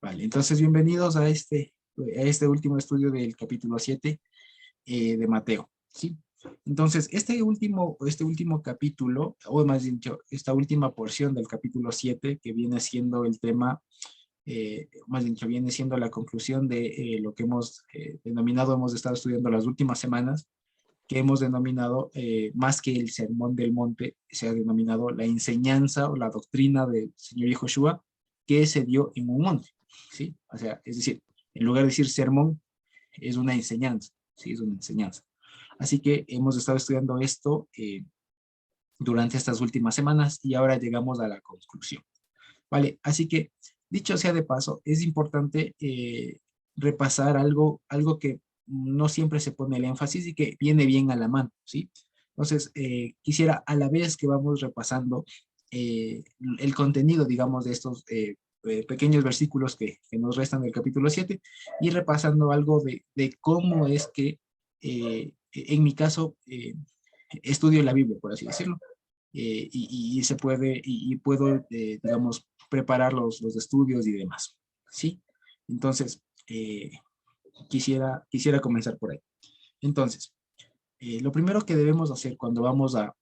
Vale, entonces bienvenidos a este último estudio del capítulo 7 de Mateo, ¿sí? Entonces, este último capítulo, o más dicho, esta última porción del capítulo 7, que viene siendo el tema, más dicho, viene siendo la conclusión de lo que hemos denominado, hemos estado estudiando las últimas semanas, que hemos denominado, más que el sermón del monte, se ha denominado la enseñanza o la doctrina del Señor Yahushua que se dio en un monte, ¿sí? O sea, es decir, en lugar de decir sermón, es una enseñanza, ¿sí? Es una enseñanza. Así que hemos estado estudiando esto durante estas últimas semanas y ahora llegamos a la conclusión, ¿vale? Así que, dicho sea de paso, es importante repasar algo que no siempre se pone el énfasis y que viene bien a la mano, ¿sí? Entonces, quisiera a la vez que vamos repasando el contenido, digamos, de estos pequeños versículos que nos restan del capítulo 7 y repasando algo de cómo es que, en mi caso, estudio la Biblia, por así decirlo, y se puede, y puedo, digamos, preparar los estudios y demás, ¿sí? Entonces, quisiera comenzar por ahí. Entonces, lo primero que debemos hacer cuando vamos a,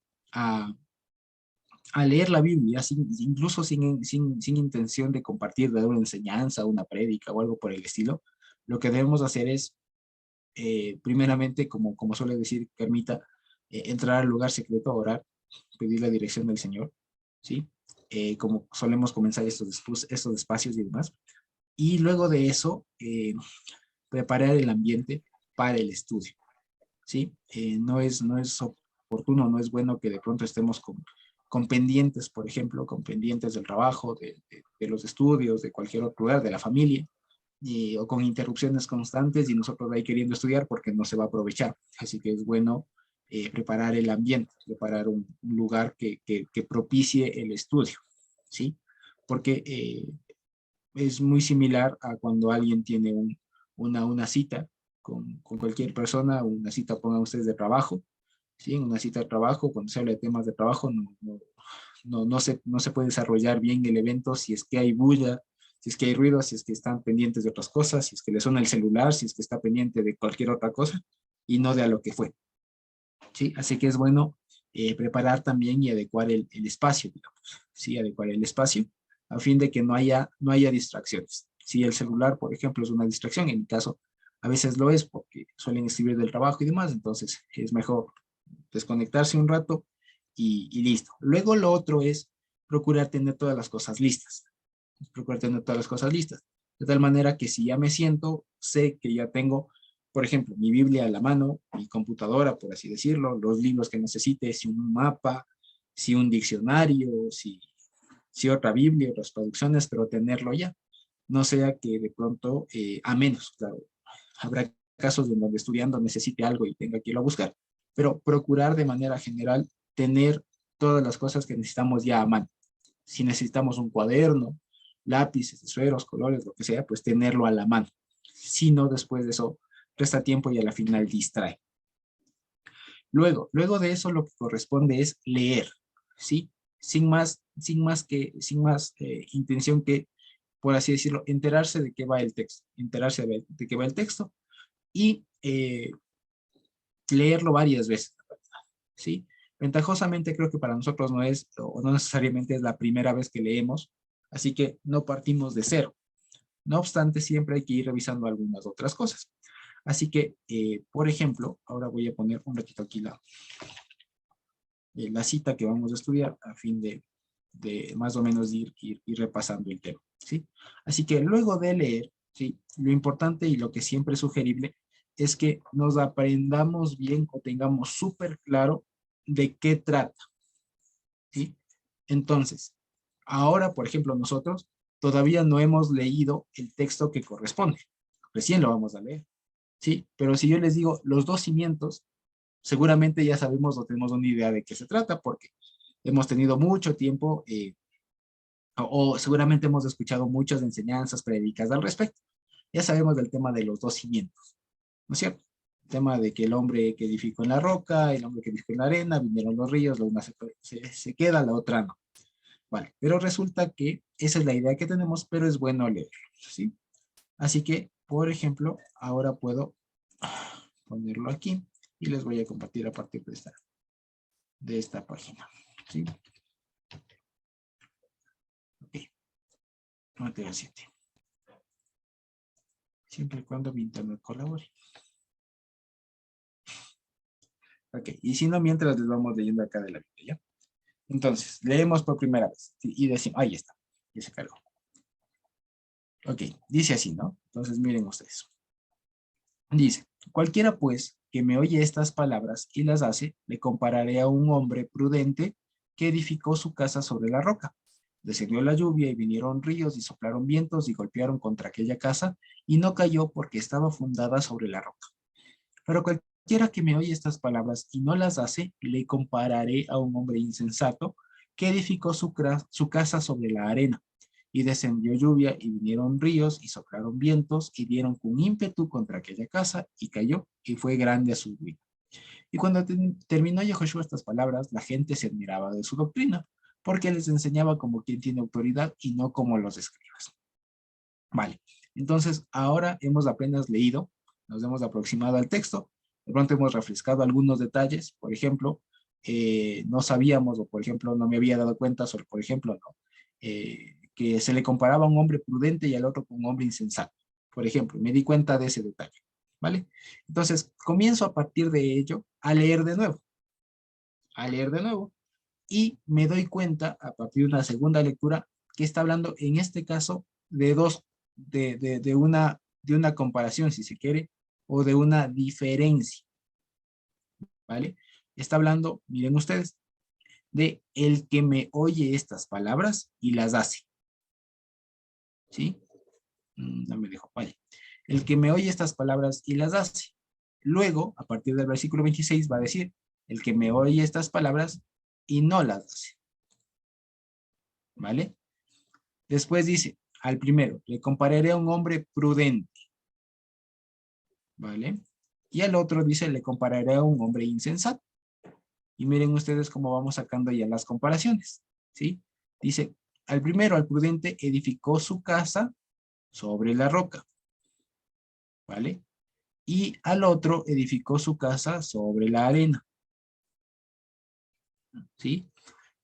a leer la Biblia, incluso sin intención de compartir, de dar una enseñanza, una prédica o algo por el estilo, lo que debemos hacer es, primeramente, como suele decir Carmita, entrar al lugar secreto a orar, pedir la dirección del Señor, ¿sí? Como solemos comenzar estos espacios y demás. Y luego de eso, preparar el ambiente para el estudio, ¿sí? No es oportuno, no es bueno que de pronto estemos con pendientes, por ejemplo, con pendientes del trabajo, de los estudios, de cualquier otro lugar, de la familia, o con interrupciones constantes y nosotros ahí queriendo estudiar porque no se va a aprovechar. Así que es bueno preparar el ambiente, preparar un lugar que propicie el estudio, ¿sí? Porque es muy similar a cuando alguien tiene una cita con cualquier persona, una cita, pongan ustedes, de trabajo, ¿sí? En una cita de trabajo, cuando se habla de temas de trabajo, no se puede desarrollar bien el evento si es que hay bulla, si es que hay ruido, si es que están pendientes de otras cosas, si es que le suena el celular, si es que está pendiente de cualquier otra cosa y no de a lo que fue, ¿sí? Así que es bueno preparar también y adecuar el espacio, digamos, ¿sí? Adecuar el espacio a fin de que no haya distracciones. Si el celular, por ejemplo, es una distracción, en mi caso, a veces lo es porque suelen escribir del trabajo y demás, entonces es mejor desconectarse un rato y listo. Luego lo otro es procurar tener todas las cosas listas. Procurar tener todas las cosas listas. De tal manera que si ya me siento, sé que ya tengo, por ejemplo, mi Biblia a la mano, mi computadora, por así decirlo, los libros que necesite, si un mapa, si un diccionario, si otra Biblia, otras traducciones, pero tenerlo ya. No sea que de pronto, a menos, claro, habrá casos en donde estudiando necesite algo y tenga que irlo a buscar, pero procurar de manera general tener todas las cosas que necesitamos ya a mano. Si necesitamos un cuaderno, lápices, esferos, colores, lo que sea, pues tenerlo a la mano. Si no, después de eso, resta tiempo y a la final distrae. Luego de eso, lo que corresponde es leer, ¿sí? Sin más intención que, por así decirlo, enterarse de qué va el texto, enterarse de qué va el texto y leerlo varias veces, ¿sí? Ventajosamente creo que para nosotros no es, o no necesariamente es la primera vez que leemos, así que no partimos de cero. No obstante, siempre hay que ir revisando algunas otras cosas. Así que, por ejemplo, ahora voy a poner un ratito aquí la cita que vamos a estudiar a fin de más o menos ir repasando el tema, ¿sí? Así que luego de leer, ¿sí? Lo importante y lo que siempre es sugerible es que nos aprendamos bien o tengamos súper claro de qué trata, ¿sí? Entonces, ahora, por ejemplo, nosotros todavía no hemos leído el texto que corresponde. Recién lo vamos a leer, ¿sí? Pero si yo les digo los dos cimientos, seguramente ya sabemos o tenemos una idea de qué se trata porque hemos tenido mucho tiempo o seguramente hemos escuchado muchas enseñanzas prédicas al respecto. Ya sabemos del tema de los dos cimientos, ¿no es cierto? El tema de que el hombre que edificó en la roca, el hombre que edificó en la arena, vinieron los ríos, la una se queda, la otra no. Vale, pero resulta que esa es la idea que tenemos, pero es bueno leerlo, ¿sí? Así que, por ejemplo, ahora puedo ponerlo aquí y les voy a compartir a partir de esta página, ¿sí? Ok, materia 7. Siempre y cuando mi internet colabore. Ok, y si no, mientras les vamos leyendo acá de la Biblia, ¿ya? Entonces, leemos por primera vez, ¿sí? Y decimos, ahí está, ya se cargó. Ok, dice así, ¿no? Entonces, miren ustedes. Dice, cualquiera pues que me oye estas palabras y las hace, le compararé a un hombre prudente que edificó su casa sobre la roca. Descendió la lluvia y vinieron ríos y soplaron vientos y golpearon contra aquella casa y no cayó porque estaba fundada sobre la roca. Pero cualquiera que me oye estas palabras y no las hace, le compararé a un hombre insensato que edificó su casa sobre la arena. Y descendió lluvia y vinieron ríos y soplaron vientos y dieron con ímpetu contra aquella casa y cayó y fue grande a su ruina. Y cuando terminó Yehoshua estas palabras, la gente se admiraba de su doctrina, porque les enseñaba como quien tiene autoridad y no como los escribas. Vale, entonces ahora hemos apenas leído, nos hemos aproximado al texto, de pronto hemos refrescado algunos detalles, por ejemplo, no sabíamos, o por ejemplo, no me había dado cuenta sobre, por ejemplo, ¿no? Que se le comparaba a un hombre prudente y al otro con un hombre insensato. Por ejemplo, me di cuenta de ese detalle, ¿vale? Entonces, comienzo a partir de ello a leer de nuevo, y me doy cuenta a partir de una segunda lectura que está hablando en este caso de de una comparación, si se quiere, o de una diferencia, ¿vale? Está hablando, miren ustedes, de el que me oye estas palabras y las hace, ¿sí? No me dejo, vale. El que me oye estas palabras y las hace. Luego, a partir del versículo 26, va a decir, el que me oye estas palabras y no las hace, ¿vale? Después dice, al primero, le compararé a un hombre prudente, ¿vale? Y al otro dice, le compararé a un hombre insensato. Y miren ustedes cómo vamos sacando ya las comparaciones, ¿sí? Dice, al primero, al prudente, edificó su casa sobre la roca, ¿vale? Y al otro, edificó su casa sobre la arena, ¿sí?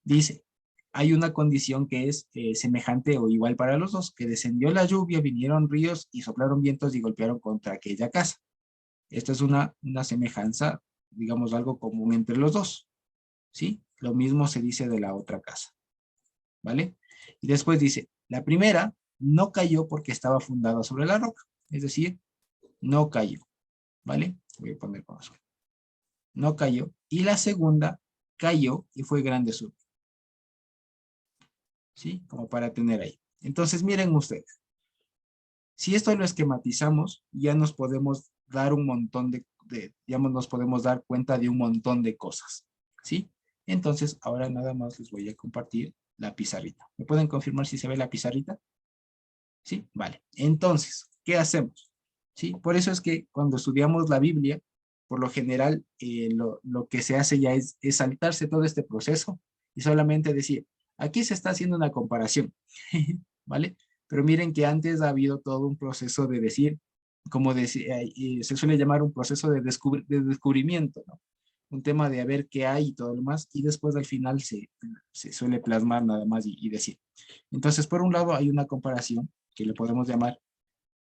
Dice, hay una condición que es semejante o igual para los dos, que descendió la lluvia, vinieron ríos y soplaron vientos y golpearon contra aquella casa. Esta es una semejanza, digamos, algo común entre los dos, ¿sí? Lo mismo se dice de la otra casa, ¿vale? Y después dice, la primera no cayó porque estaba fundada sobre la roca, es decir, no cayó, ¿vale? Voy a poner con azul. No cayó. Y la segunda cayó y fue grande su, ¿sí? Como para tener ahí. Entonces, miren ustedes, si esto lo esquematizamos, ya nos podemos dar un montón digamos, nos podemos dar cuenta de un montón de cosas, ¿sí? Entonces, ahora nada más les voy a compartir la pizarrita. ¿Me pueden confirmar si se ve la pizarrita? ¿Sí? Vale. Entonces, ¿qué hacemos? ¿Sí? Por eso es que cuando estudiamos la Biblia, por lo general, lo que se hace ya es saltarse todo este proceso y solamente decir, aquí se está haciendo una comparación, ¿vale? Pero miren que antes ha habido todo un proceso de decir, como se suele llamar un proceso de descubrimiento, ¿no? Un tema de a ver qué hay y todo lo demás, y después al final se suele plasmar nada más y decir. Entonces, por un lado hay una comparación que le podemos llamar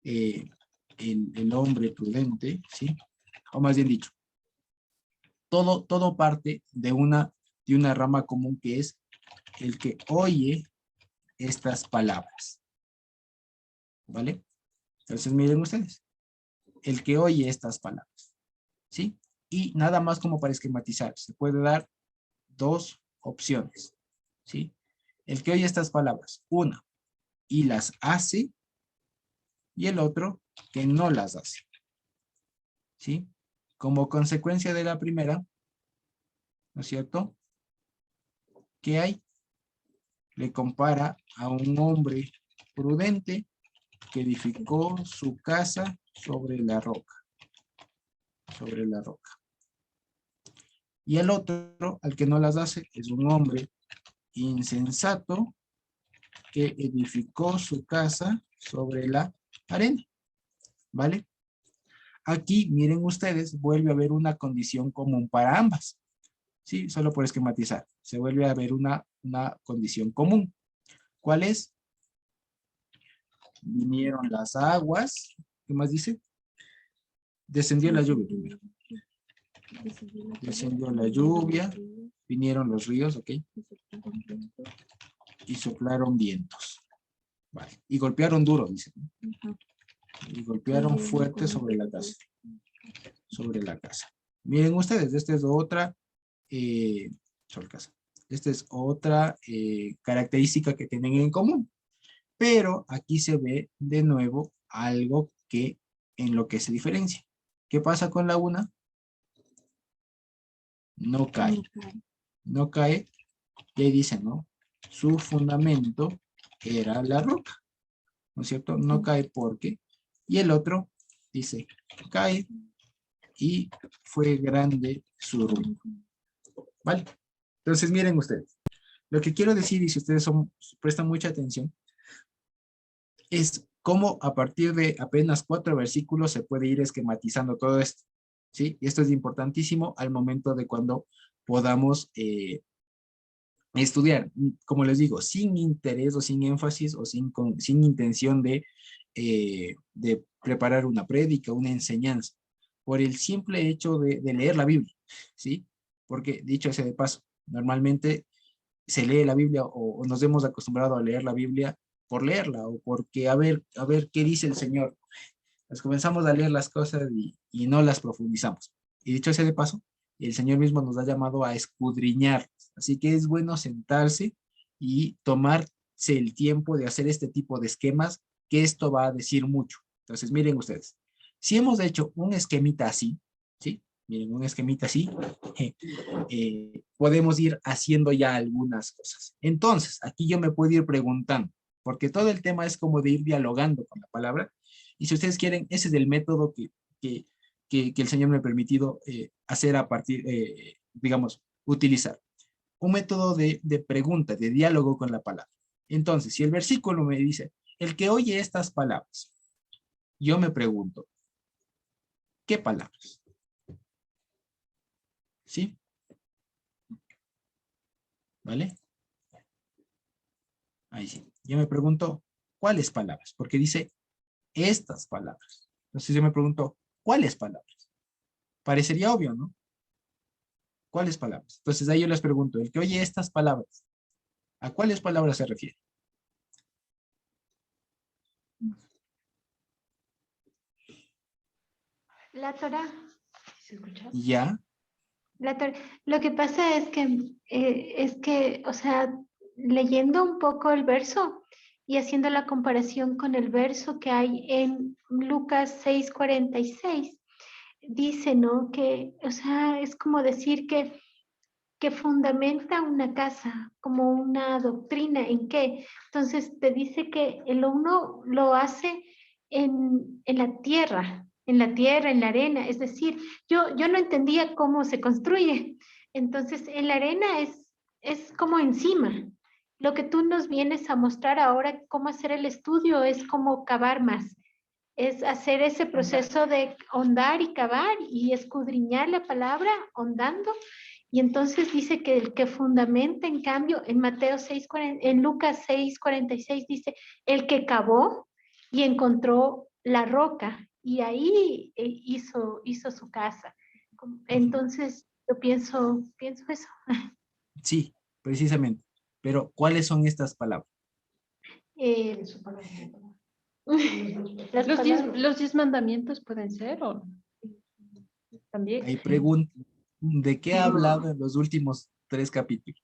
eh, el hombre prudente, ¿sí? O más bien dicho, todo parte de una rama común que es el que oye estas palabras, ¿vale? Entonces miren ustedes, el que oye estas palabras, ¿sí? Y nada más como para esquematizar, se puede dar dos opciones, ¿sí? El que oye estas palabras, una, y las hace, y el otro, que no las hace, ¿sí? Como consecuencia de la primera, ¿no es cierto? ¿Qué hay? Le compara a un hombre prudente que edificó su casa sobre la roca, sobre la roca. Y el otro, al que no las hace, es un hombre insensato que edificó su casa sobre la arena, ¿vale? Aquí, miren ustedes, vuelve a haber una condición común para ambas, ¿sí? Solo por esquematizar, se vuelve a ver una condición común. ¿Cuál es? Vinieron las aguas, ¿qué más dice? Descendió la lluvia primero. Descendió la lluvia, vinieron los ríos, ¿ok? Y soplaron vientos. Vale. Y golpearon duro, dice. Y golpearon fuerte sobre la casa. Sobre la casa. Miren ustedes, esta es otra, sobre casa. Esta es otra característica que tienen en común. Pero aquí se ve de nuevo algo que en lo que se diferencia. ¿Qué pasa con la una? No cae. No cae. Y ahí dice, ¿no? Su fundamento era la roca. ¿No es cierto? No cae porque. Y el otro dice, cae y fue grande su ruina. ¿Vale? Entonces miren ustedes. Lo que quiero decir, y si ustedes prestan mucha atención, es cómo a partir de apenas 4 versículos se puede ir esquematizando todo esto. ¿Sí? Y esto es importantísimo al momento de cuando podamos estudiar, como les digo, sin interés o sin énfasis o sin intención de preparar una prédica, una enseñanza, por el simple hecho de leer la Biblia, ¿sí? Porque, dicho sea de paso, normalmente se lee la Biblia o nos hemos acostumbrado a leer la Biblia por leerla o porque a ver qué dice el Señor. Nos comenzamos a leer las cosas y no las profundizamos. Y dicho sea de paso, el Señor mismo nos ha llamado a escudriñar. Así que es bueno sentarse y tomarse el tiempo de hacer este tipo de esquemas, que esto va a decir mucho. Entonces, miren ustedes, si hemos hecho un esquemita así, ¿sí? Miren, un esquemita así, podemos ir haciendo ya algunas cosas. Entonces, aquí yo me puedo ir preguntando, porque todo el tema es como de ir dialogando con la palabra, y si ustedes quieren, ese es el método que el Señor me ha permitido hacer a partir, digamos, utilizar. Un método de pregunta, de diálogo con la palabra. Entonces, si el versículo me dice, el que oye estas palabras, yo me pregunto, ¿qué palabras? ¿Sí? ¿Vale? Ahí sí. Yo me pregunto, ¿cuáles palabras? Porque dice estas palabras. Entonces yo me pregunto, ¿cuáles palabras? Parecería obvio, ¿no? ¿Cuáles palabras? Entonces ahí yo les pregunto, el que oye estas palabras, ¿a cuáles palabras se refiere? La Torah. ¿Se escucha? Ya, Lo que pasa es que, o sea, leyendo un poco el verso y haciendo la comparación con el verso que hay en Lucas 6:46, dice, ¿no? Que, o sea, es como decir que fundamenta una casa como una doctrina. ¿En qué? Entonces te dice que el uno lo hace en la tierra, en la arena. Es decir, yo no entendía cómo se construye. Entonces, en la arena es como encima. Lo que tú nos vienes a mostrar ahora, cómo hacer el estudio, es como cavar más. Es hacer ese proceso de hondar y cavar y escudriñar la palabra, hondando. Y entonces dice que el que fundamenta, en cambio, en Mateo 6, en Lucas 6:46 dice, el que cavó y encontró la roca y ahí hizo su casa. Entonces, yo pienso eso. sí, precisamente. Pero, ¿cuáles son estas palabras? Eh, Los 10 mandamientos pueden ser o también. Ahí pregunto, ¿de qué ha hablado en los últimos 3 capítulos?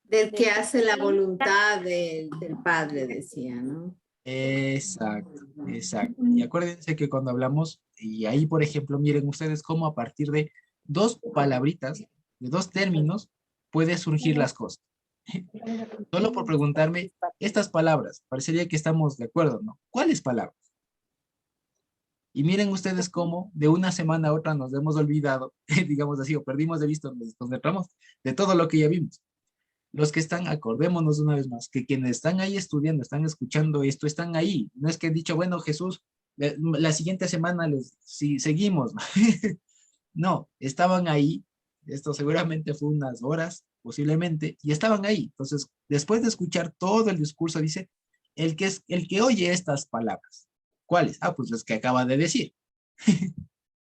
Del que hace la voluntad del Padre, decía, ¿no? Exacto, exacto. Y acuérdense que cuando hablamos, y ahí por ejemplo, miren ustedes cómo a partir de 2 palabritas, de 2 términos, puede surgir las cosas. Solo por preguntarme, estas palabras, parecería que estamos de acuerdo, ¿no? ¿Cuáles palabras? Y miren ustedes cómo de una semana a otra nos hemos olvidado, digamos así, o perdimos de vista, nos desconcentramos de todo lo que ya vimos. Los que están, acordémonos una vez más, que quienes están ahí estudiando, están escuchando esto, están ahí. No es que he dicho, bueno, Jesús, la siguiente semana si seguimos. No, estaban ahí. Esto seguramente fue unas horas, posiblemente, y estaban ahí. Entonces, después de escuchar todo el discurso, dice, el que oye estas palabras. ¿Cuáles? Ah, pues los que acaba de decir.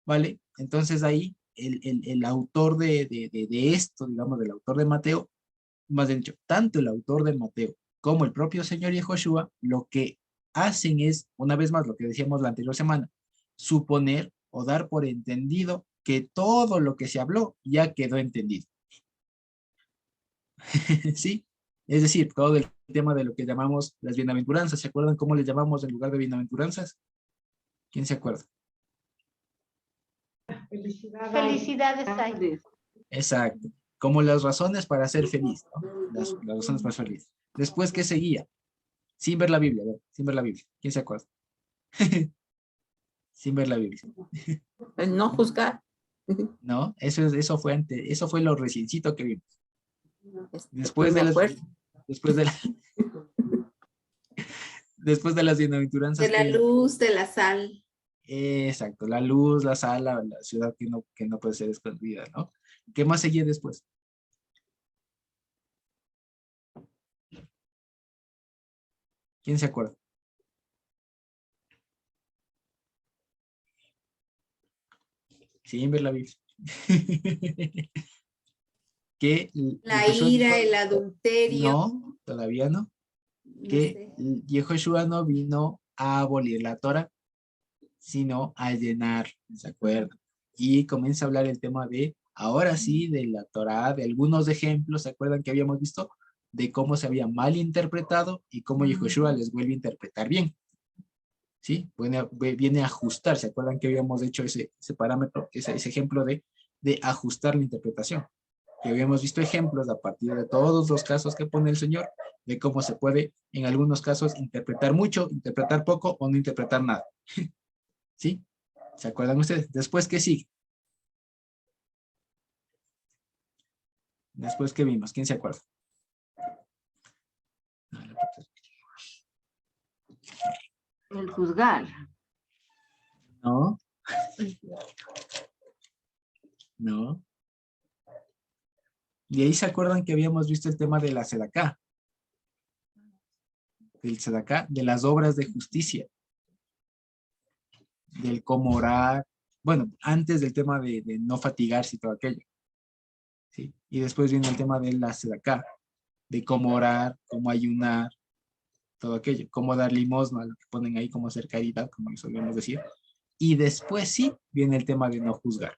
¿Vale? Entonces ahí el autor de esto, digamos, del autor de Mateo, más bien dicho, tanto el autor de Mateo como el propio Señor Yehoshua, lo que hacen es, una vez más, lo que decíamos la anterior semana, suponer o dar por entendido que todo lo que se habló ya quedó entendido. ¿Sí? Es decir, todo el tema de lo que llamamos las bienaventuranzas. ¿Se acuerdan cómo les llamamos en lugar de bienaventuranzas? ¿Quién se acuerda? Felicidades hay. Exacto. Como las razones para ser feliz, ¿no? Las razones para ser feliz. Después, ¿qué seguía? Sin ver la Biblia, a ver, sin ver la Biblia. ¿Quién se acuerda? Sin ver la Biblia. El no juzgar. No, eso fue antes, eso fue lo reciencito que vimos. Después me de las, acuerdo. después de la, después de las bienaventuranzas. De la luz, de la sal. Exacto, la luz, la sal, la ciudad que no puede ser escondida, ¿no? ¿Qué más seguía después? ¿Quién se acuerda? Sin ver la Biblia. Que La ira, el adulterio. No, todavía no. Que Yehoshua no vino a abolir la Torah, sino a llenar, ¿se acuerdan? Y comienza a hablar el tema de, ahora sí, de la Torah, de algunos ejemplos, ¿se acuerdan que habíamos visto? De cómo se había mal interpretado y cómo Yehoshua les vuelve a interpretar bien. ¿Sí? Viene a ajustar, ¿se acuerdan que habíamos hecho ese parámetro, ese ejemplo de ajustar la interpretación? Que habíamos visto ejemplos a partir de todos los casos que pone el Señor, de cómo se puede, en algunos casos, interpretar mucho, interpretar poco o no interpretar nada. ¿Sí? ¿Se acuerdan ustedes? Después, ¿qué sigue? Después, ¿qué vimos? ¿Quién se acuerda? El juzgar. No. No. Y ahí se acuerdan que habíamos visto el tema de la Sedaká. Del Sedaká, de las obras de justicia. Del cómo orar. Bueno, antes del tema de no fatigarse y todo aquello. ¿Sí? Y después viene el tema de la Sedaká. De cómo orar, cómo ayunar, todo aquello. Cómo dar limosna, lo que ponen ahí, cómo hacer caridad, como lo solemos decir. Y después sí viene el tema de no juzgar.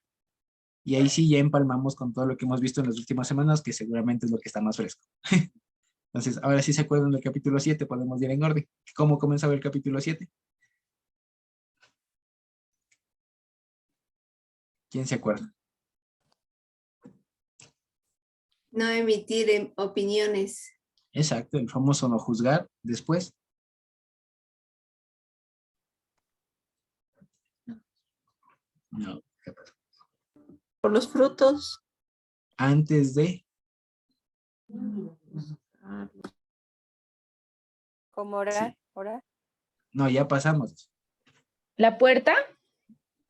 Y ahí sí ya empalmamos con todo lo que hemos visto en las últimas semanas, que seguramente es lo que está más fresco. Entonces, ahora sí se acuerdan del capítulo 7, podemos ir en orden. ¿Cómo comenzaba el capítulo 7? ¿Quién se acuerda? No emitir opiniones. Exacto, el famoso no juzgar. Después. No. Por los frutos. Antes de. ¿Cómo orar? Sí. ¿Orar? No, ya pasamos. ¿La puerta?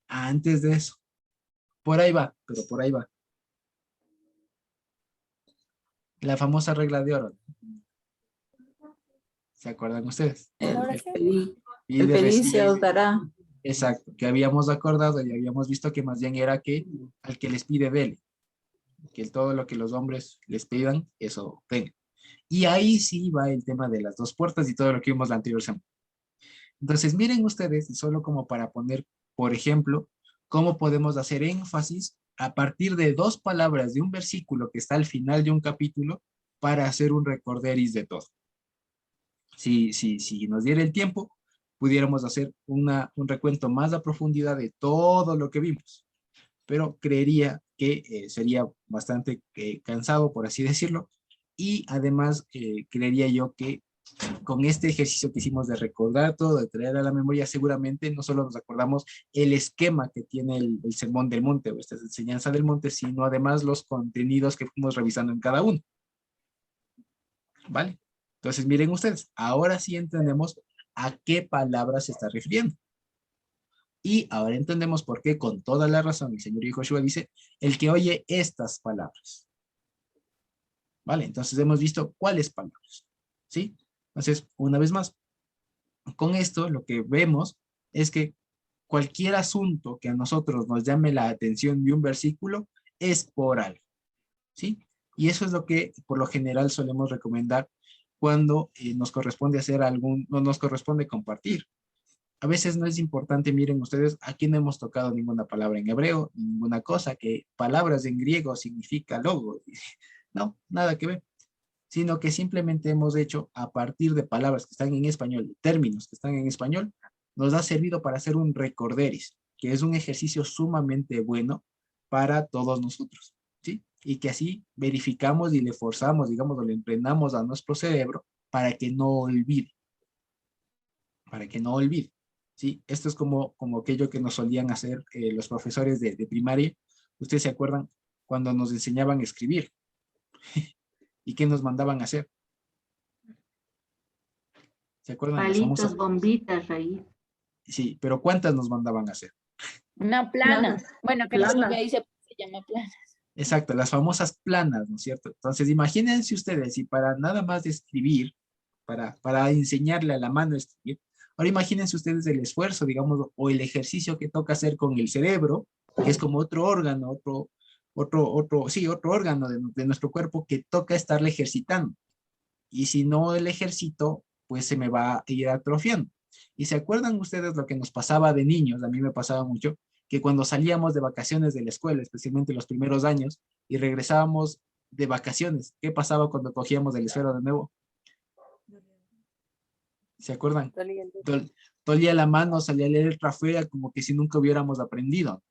Antes de eso. Por ahí va, pero por ahí va. La famosa regla de oro. ¿Se acuerdan ustedes? El Pide, feliz se recibe. os dará. Exacto, que habíamos acordado y habíamos visto que más bien era que al que les pide dele. Que todo lo que los hombres les pidan, eso venga. Y ahí sí va el tema de las dos puertas y todo lo que vimos la anterior semana. Entonces, miren ustedes, solo como para poner, por ejemplo, cómo podemos hacer énfasis a partir de dos palabras de un versículo que está al final de un capítulo para hacer un recorderis de todo. Si nos diera el tiempo, pudiéramos hacer un recuento más a profundidad de todo lo que vimos. Pero creería que sería bastante cansado, por así decirlo, y además creería yo que con este ejercicio que hicimos de recordar todo, de traer a la memoria, seguramente no solo nos acordamos el esquema que tiene el Sermón del Monte o esta enseñanza del monte, sino además los contenidos que fuimos revisando en cada uno. ¿Vale? Entonces, miren ustedes, ahora sí entendemos a qué palabra se está refiriendo. Y ahora entendemos por qué, con toda la razón, el Señor Yehoshua dice, el que oye estas palabras. ¿Vale? Entonces hemos visto cuáles palabras. ¿Sí? Entonces, una vez más, con esto lo que vemos es que cualquier asunto que a nosotros nos llame la atención de un versículo es por algo. ¿Sí? Y eso es lo que por lo general solemos recomendar cuando nos corresponde hacer no nos corresponde compartir. A veces no es importante, miren ustedes, aquí no hemos tocado ninguna palabra en hebreo, ninguna cosa, que palabras en griego significa logo. No, nada que ver. Sino que simplemente hemos hecho a partir de palabras que están en español, términos que están en español, nos ha servido para hacer un recorderis, que es un ejercicio sumamente bueno para todos nosotros, ¿sí? Y que así verificamos y le forzamos, digamos, o le entrenamos a nuestro cerebro para que no olvide, ¿sí? Esto es como aquello que nos solían hacer los profesores de primaria. ¿Ustedes se acuerdan cuando nos enseñaban a escribir? ¿Y qué nos mandaban a hacer? ¿Se acuerdan de las Palitos, famosas? bombitas, raíz. Sí, pero ¿cuántas nos mandaban a hacer? Una plana. Bueno, que en Colombia ahí se llama plana. Exacto, las famosas planas, ¿no es cierto? Entonces, imagínense ustedes, si para nada más de escribir, para enseñarle a la mano a escribir, ahora imagínense ustedes el esfuerzo, digamos, o el ejercicio que toca hacer con el cerebro, que es como otro órgano, otro órgano de nuestro cuerpo que toca estarle ejercitando. Y si no el ejercito, pues se me va a ir atrofiando. ¿Y se acuerdan ustedes lo que nos pasaba de niños? A mí me pasaba mucho, que cuando salíamos de vacaciones de la escuela, especialmente los primeros años, y regresábamos de vacaciones, ¿qué pasaba cuando cogíamos el esfero de nuevo? ¿Se acuerdan? Dolía la mano, salía la letra fea, como que si nunca hubiéramos aprendido.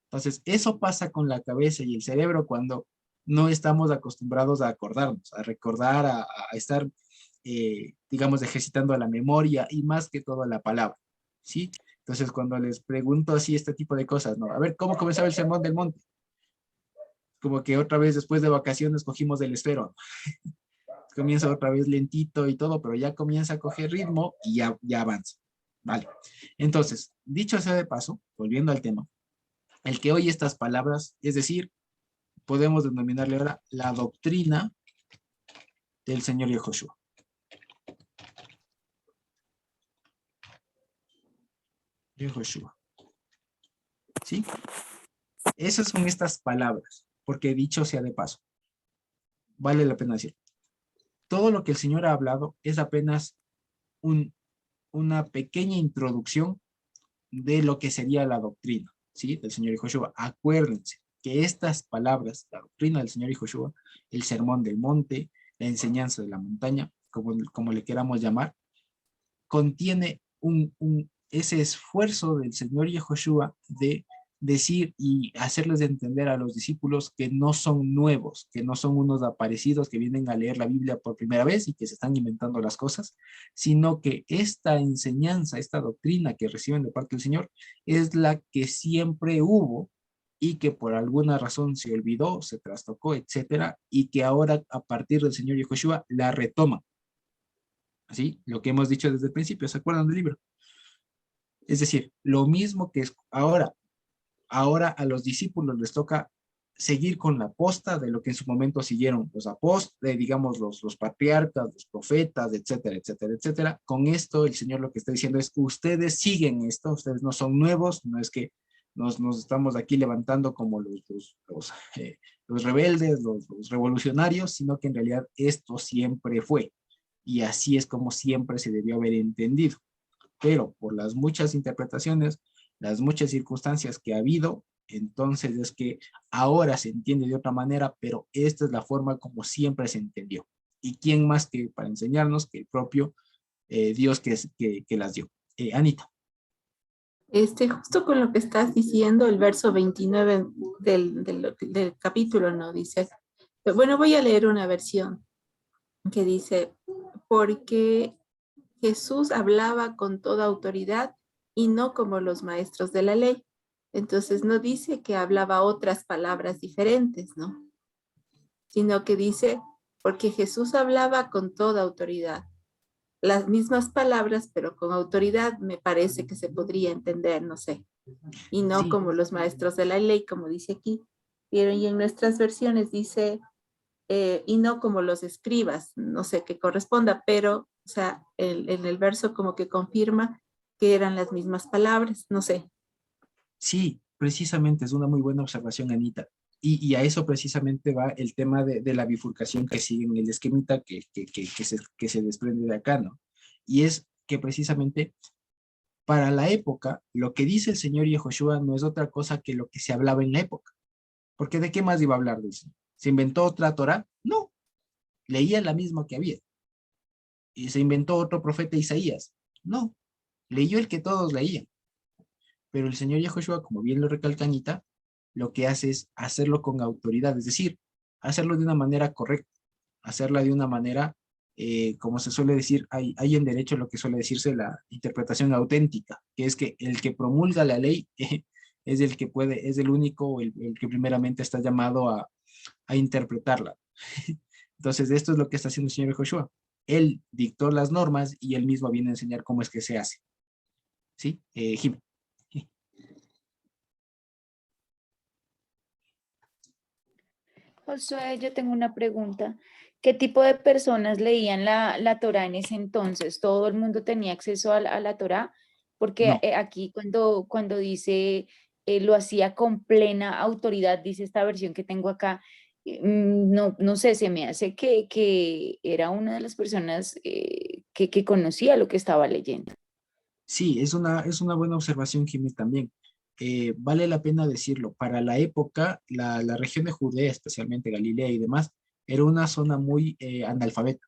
Entonces, eso pasa con la cabeza y el cerebro cuando no estamos acostumbrados a acordarnos, a recordar, a estar, digamos, ejercitando la memoria y más que todo la palabra, ¿sí? Entonces, cuando les pregunto así este tipo de cosas, ¿no? A ver, ¿cómo comenzaba el Sermón del Monte? Como que otra vez después de vacaciones cogimos el esfero. Comienza otra vez lentito y todo, pero ya comienza a coger ritmo y ya avanza. Vale. Entonces, dicho sea de paso, volviendo al tema, el que oye estas palabras, es decir, podemos denominarle ahora la doctrina del Señor Yehoshua. Yehoshua. ¿Sí? Esas son estas palabras, porque dicho sea de paso, vale la pena decir. Todo lo que el Señor ha hablado es apenas una pequeña introducción de lo que sería la doctrina, ¿sí? Del Señor Yehoshua. Acuérdense que estas palabras, la doctrina del Señor Yehoshua, el sermón del monte, la enseñanza de la montaña, como le queramos llamar, contiene ese esfuerzo del Señor Yehoshua de decir y hacerles entender a los discípulos que no son nuevos, que no son unos aparecidos que vienen a leer la Biblia por primera vez y que se están inventando las cosas, sino que esta enseñanza, esta doctrina que reciben de parte del Señor es la que siempre hubo y que por alguna razón se olvidó, se trastocó, etcétera, y que ahora a partir del Señor Yehoshua la retoma. Así, lo que hemos dicho desde el principio, ¿se acuerdan del libro? Es decir, lo mismo que es ahora a los discípulos les toca seguir con la posta de lo que en su momento siguieron los apóstoles, digamos, los patriarcas, los profetas, etcétera, etcétera, etcétera. Con esto el Señor lo que está diciendo es, ustedes siguen esto, ustedes no son nuevos, no es que nos estamos aquí levantando como los rebeldes, los revolucionarios, sino que en realidad esto siempre fue. Y así es como siempre se debió haber entendido. Pero por las muchas interpretaciones, las muchas circunstancias que ha habido, entonces es que ahora se entiende de otra manera, pero esta es la forma como siempre se entendió. ¿Y quién más que para enseñarnos que el propio Dios que las dio? Anita. Justo con lo que estás diciendo, el verso 29 del capítulo, ¿no? Dice, bueno, voy a leer una versión que dice, porque Jesús hablaba con toda autoridad y no como los maestros de la ley. Entonces no dice que hablaba otras palabras diferentes, ¿no? Sino que dice porque Jesús hablaba con toda autoridad. Las mismas palabras, pero con autoridad, me parece que se podría entender, no sé. Y no Sí. como los maestros de la ley, como dice aquí. Y en nuestras versiones dice, y no como los escribas, no sé qué corresponda, pero, o sea, en el verso como que confirma que eran las mismas palabras, no sé. Sí, precisamente, es una muy buena observación, Anita. Y a eso precisamente va el tema de la bifurcación que sigue en el esquemita que se desprende de acá, ¿no? Y es que precisamente para la época, lo que dice el Señor Yehoshua no es otra cosa que lo que se hablaba en la época. Porque ¿de qué más iba a hablar de eso? ¿Se inventó otra Torah? No, leía la misma que había. ¿Y se inventó otro profeta Isaías? No, leyó el que todos leían. Pero el Señor Yahushua, como bien lo recalca Anita, lo que hace es hacerlo con autoridad, es decir, hacerlo de una manera correcta, hacerla de una manera, como se suele decir, hay en derecho lo que suele decirse la interpretación auténtica, que es que el que promulga la ley es el que puede, es el único, el que primeramente está llamado a interpretarla. Entonces, esto es lo que está haciendo el Señor Yahushua. Él dictó las normas y él mismo viene a enseñar cómo es que se hace. ¿Sí? Jimmy. Josué, yo tengo una pregunta. ¿Qué tipo de personas leían la Torá en ese entonces? ¿Todo el mundo tenía acceso a la Torá? Porque No. aquí cuando dice lo hacía con plena autoridad, dice esta versión que tengo acá, no sé, se me hace que era una de las personas que conocía lo que estaba leyendo. Sí, es una buena observación, Jimmy, también. Vale la pena decirlo, para la época, la región de Judea, especialmente Galilea y demás, era una zona muy analfabeta,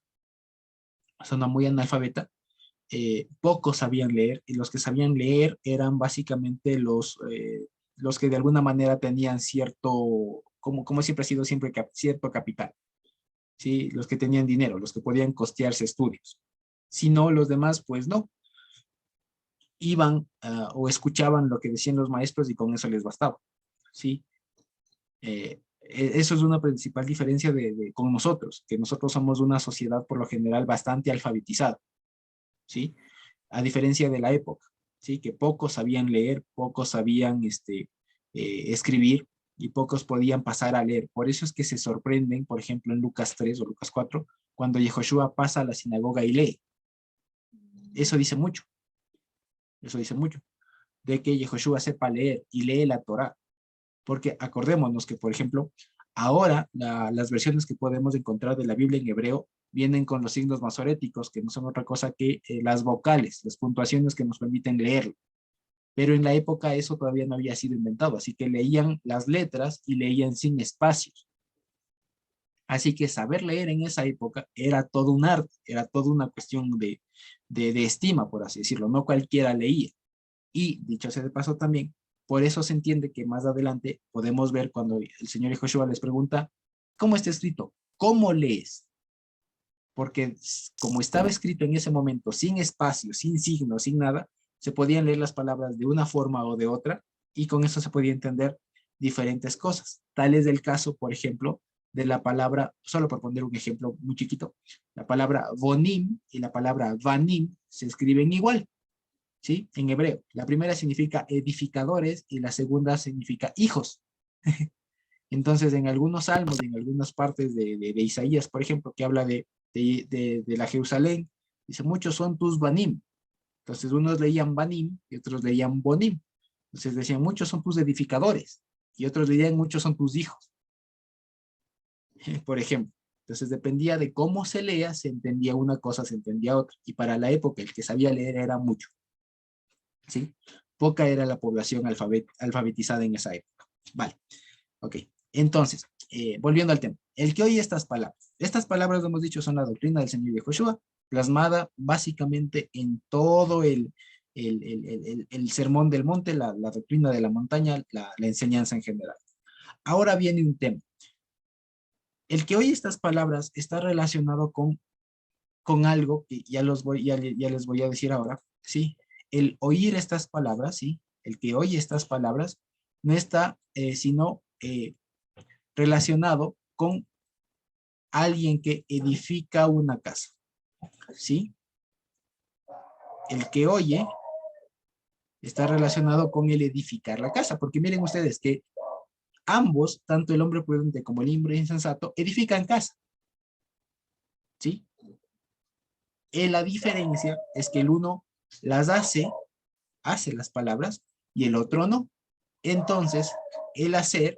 zona muy analfabeta. Pocos sabían leer, y los que sabían leer eran básicamente los que de alguna manera tenían cierto, como siempre ha sido siempre cierto capital, ¿sí? Los que tenían dinero, los que podían costearse estudios. Si no, los demás, pues no, iban o escuchaban lo que decían los maestros y con eso les bastaba, ¿sí? Eso es una principal diferencia con nosotros, que nosotros somos una sociedad por lo general bastante alfabetizada, ¿sí? A diferencia de la época, ¿sí? Que pocos sabían leer, pocos sabían escribir y pocos podían pasar a leer. Por eso es que se sorprenden, por ejemplo, en Lucas 3 o Lucas 4, cuando Yehoshua pasa a la sinagoga y lee. Eso dice mucho, eso dice mucho, de que Yehoshua sepa leer y lee la Torá. Porque acordémonos que, por ejemplo, ahora las versiones que podemos encontrar de la Biblia en hebreo vienen con los signos masoréticos, que no son otra cosa que las vocales, las puntuaciones que nos permiten leerlo. Pero en la época eso todavía no había sido inventado, así que leían las letras y leían sin espacios. Así que saber leer en esa época era todo un arte, era toda una cuestión de estima, por así decirlo. No cualquiera leía. Y dicho sea de paso también, por eso se entiende que más adelante podemos ver cuando el Señor Yehoshua les pregunta, ¿cómo está escrito? ¿Cómo lees? Porque como estaba escrito en ese momento, sin espacio, sin signos, sin nada, se podían leer las palabras de una forma o de otra y con eso se podía entender diferentes cosas. Tal es el caso, por ejemplo, de la palabra, solo por poner un ejemplo muy chiquito, la palabra bonim y la palabra vanim se escriben igual. ¿Sí? En hebreo. La primera significa edificadores y la segunda significa hijos. Entonces, en algunos salmos, en algunas partes de Isaías, por ejemplo, que habla de la Jerusalén, dice, muchos son tus banim. Entonces, unos leían banim y otros leían bonim. Entonces decían, muchos son tus edificadores. Y otros leían, muchos son tus hijos. Por ejemplo. Entonces, dependía de cómo se lea, se entendía una cosa, se entendía otra. Y para la época, el que sabía leer era mucho. ¿Sí? Poca era la población alfabetizada en esa época. Vale, ok. Entonces, volviendo al tema, el que oye estas palabras, hemos dicho, son la doctrina del Señor Yehoshua, plasmada básicamente en todo el sermón del monte, la doctrina de la montaña, la enseñanza en general. Ahora viene un tema. El que oye estas palabras está relacionado con algo que ya les voy a decir ahora, ¿sí? El oír estas palabras, ¿sí? El que oye estas palabras no está sino relacionado con alguien que edifica una casa, ¿sí? El que oye está relacionado con el edificar la casa, porque miren ustedes que ambos, tanto el hombre prudente como el hombre insensato, edifican casa, ¿sí? La diferencia es que el uno las hace las palabras, y el otro no. Entonces, el hacer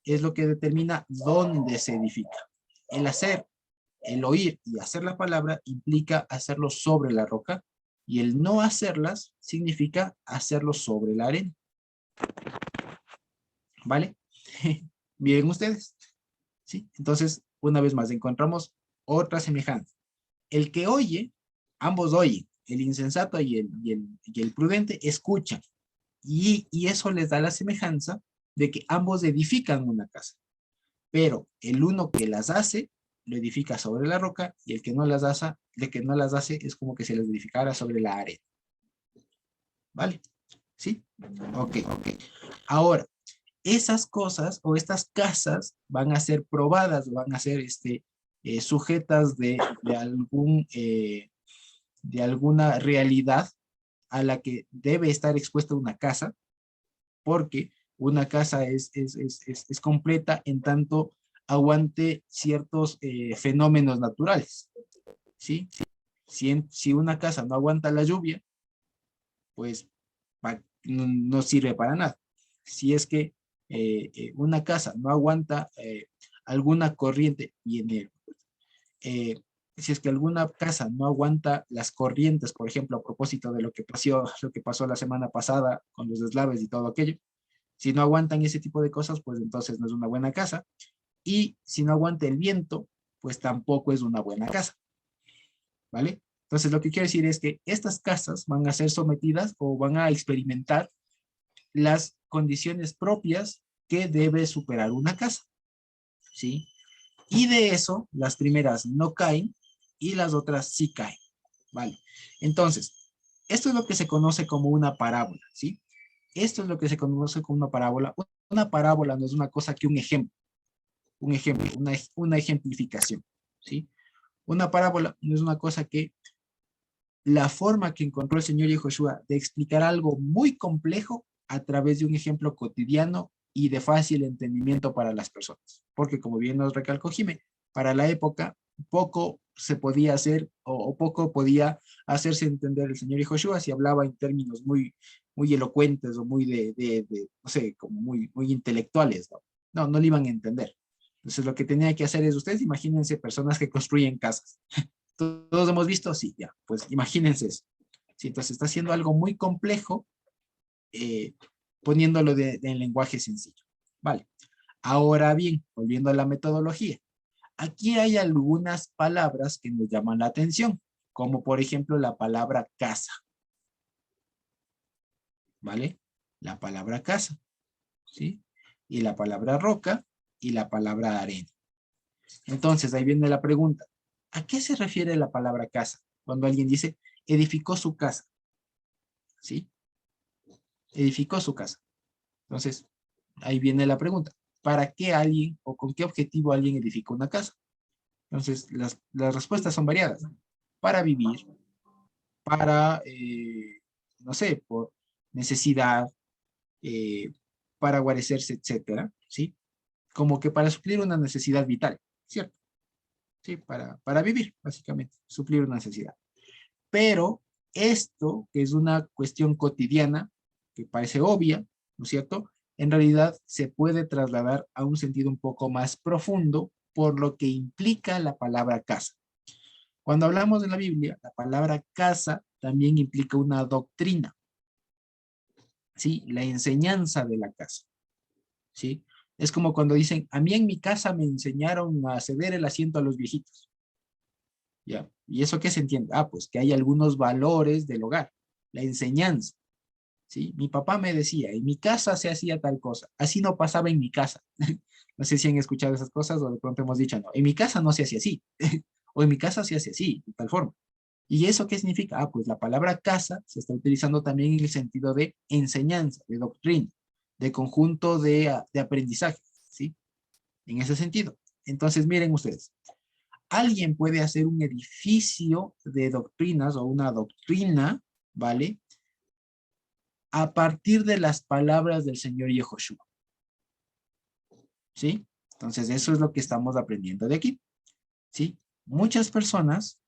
es lo que determina dónde se edifica. El hacer, el oír y hacer la palabra implica hacerlo sobre la roca, y el no hacerlas significa hacerlo sobre la arena. ¿Vale? Miren ustedes. ¿Sí? Entonces, una vez más, encontramos otra semejanza. El que oye, ambos oyen. El insensato y el prudente escuchan. Y eso les da la semejanza de que ambos edifican una casa. Pero el uno que las hace, lo edifica sobre la roca, y el que no las hace es como que se las edificara sobre la arena. ¿Vale? ¿Sí? Ok. Ahora, esas cosas o estas casas van a ser probadas, van a ser sujetas de alguna realidad a la que debe estar expuesta una casa, porque una casa es completa en tanto aguante ciertos fenómenos naturales, ¿sí? Si una casa no aguanta la lluvia, pues no sirve para nada. Si es que una casa no aguanta alguna corriente, si es que alguna casa no aguanta las corrientes, por ejemplo, a propósito de lo que pasó la semana pasada con los deslaves y todo aquello, si no aguantan ese tipo de cosas, pues entonces no es una buena casa. Y si no aguanta el viento, pues tampoco es una buena casa. ¿Vale? Entonces lo que quiero decir es que estas casas van a ser sometidas o van a experimentar las condiciones propias que debe superar una casa, ¿sí? Y de eso, las primeras no caen y las otras sí caen, ¿vale? Entonces, esto es lo que se conoce como una parábola, ¿sí? Esto es lo que se conoce como una parábola. Una parábola no es una cosa que un ejemplo, una ejemplificación, ¿sí? Una parábola no es una cosa que la forma que encontró el Señor Yehoshua de explicar algo muy complejo a través de un ejemplo cotidiano y de fácil entendimiento para las personas. Porque como bien nos recalcó Jimé, para la época poco se podía hacer o poco podía hacerse entender el Señor Yehoshua si hablaba en términos muy, muy elocuentes o muy no sé, como muy intelectuales, ¿no? No le iban a entender. Entonces lo que tenía que hacer es, ustedes imagínense personas que construyen casas. ¿Todos hemos visto? Sí, ya, pues imagínense eso. Sí, entonces está haciendo algo muy complejo, poniéndolo en lenguaje sencillo. Vale. Ahora bien, volviendo a la metodología. Aquí hay algunas palabras que nos llaman la atención, como por ejemplo la palabra casa. ¿Vale? La palabra casa, ¿sí? Y la palabra roca y la palabra arena. Entonces, ahí viene la pregunta. ¿A qué se refiere la palabra casa? Cuando alguien dice, edificó su casa. ¿Sí? Edificó su casa. Entonces, ahí viene la pregunta. ¿Para qué alguien o con qué objetivo alguien edificó una casa? Entonces, las respuestas son variadas. Para vivir, para, no sé, por necesidad, para guarecerse, etcétera, ¿sí? Como que para suplir una necesidad vital, ¿cierto? Sí, para vivir, básicamente, suplir una necesidad. Pero esto, que es una cuestión cotidiana, que parece obvia, ¿no es cierto? En realidad se puede trasladar a un sentido un poco más profundo por lo que implica la palabra casa. Cuando hablamos de la Biblia, la palabra casa también implica una doctrina, ¿sí? La enseñanza de la casa, ¿sí? Es como cuando dicen, a mí en mi casa me enseñaron a ceder el asiento a los viejitos. ¿Ya? ¿Y eso qué se entiende? Ah, pues que hay algunos valores del hogar, la enseñanza, ¿sí? Mi papá me decía, en mi casa se hacía tal cosa, así no pasaba en mi casa. No sé si han escuchado esas cosas o de pronto hemos dicho, no, en mi casa no se hacía así, o en mi casa se hace así, de tal forma. ¿Y eso qué significa? Ah, pues la palabra casa se está utilizando también en el sentido de enseñanza, de doctrina, de conjunto de aprendizaje, ¿sí? En ese sentido. Entonces, miren ustedes, alguien puede hacer un edificio de doctrinas o una doctrina, ¿vale? A partir de las palabras del Señor Yehoshua. ¿Sí? Entonces, eso es lo que estamos aprendiendo de aquí. ¿Sí? Muchas personas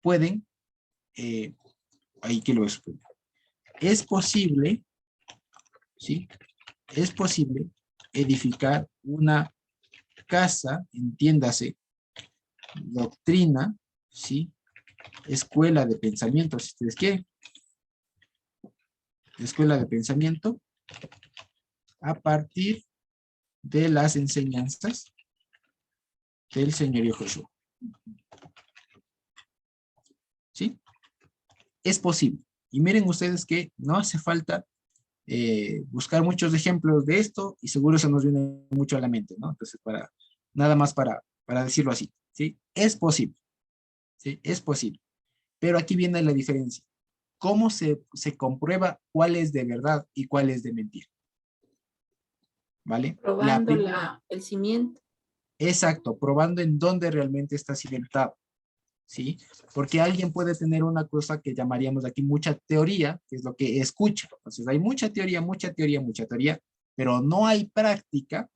pueden, ahí que lo explico. Es posible, ¿sí? Es posible edificar una casa, entiéndase, doctrina, ¿sí? Escuela de pensamiento, si ustedes quieren. Escuela de pensamiento a partir de las enseñanzas del Señor Yehoshua. ¿Sí? Es posible. Y miren ustedes que no hace falta buscar muchos ejemplos de esto y seguro se nos viene mucho a la mente, ¿no? Entonces, nada más para decirlo así, ¿sí? Es posible, ¿sí? Es posible. Pero aquí viene la diferencia. ¿Cómo se comprueba cuál es de verdad y cuál es de mentira? ¿Vale? Probando el cimiento. Exacto, probando en dónde realmente está cimentado, ¿sí? Porque alguien puede tener una cosa que llamaríamos aquí mucha teoría, que es lo que escucha. Entonces hay mucha teoría, pero no hay práctica.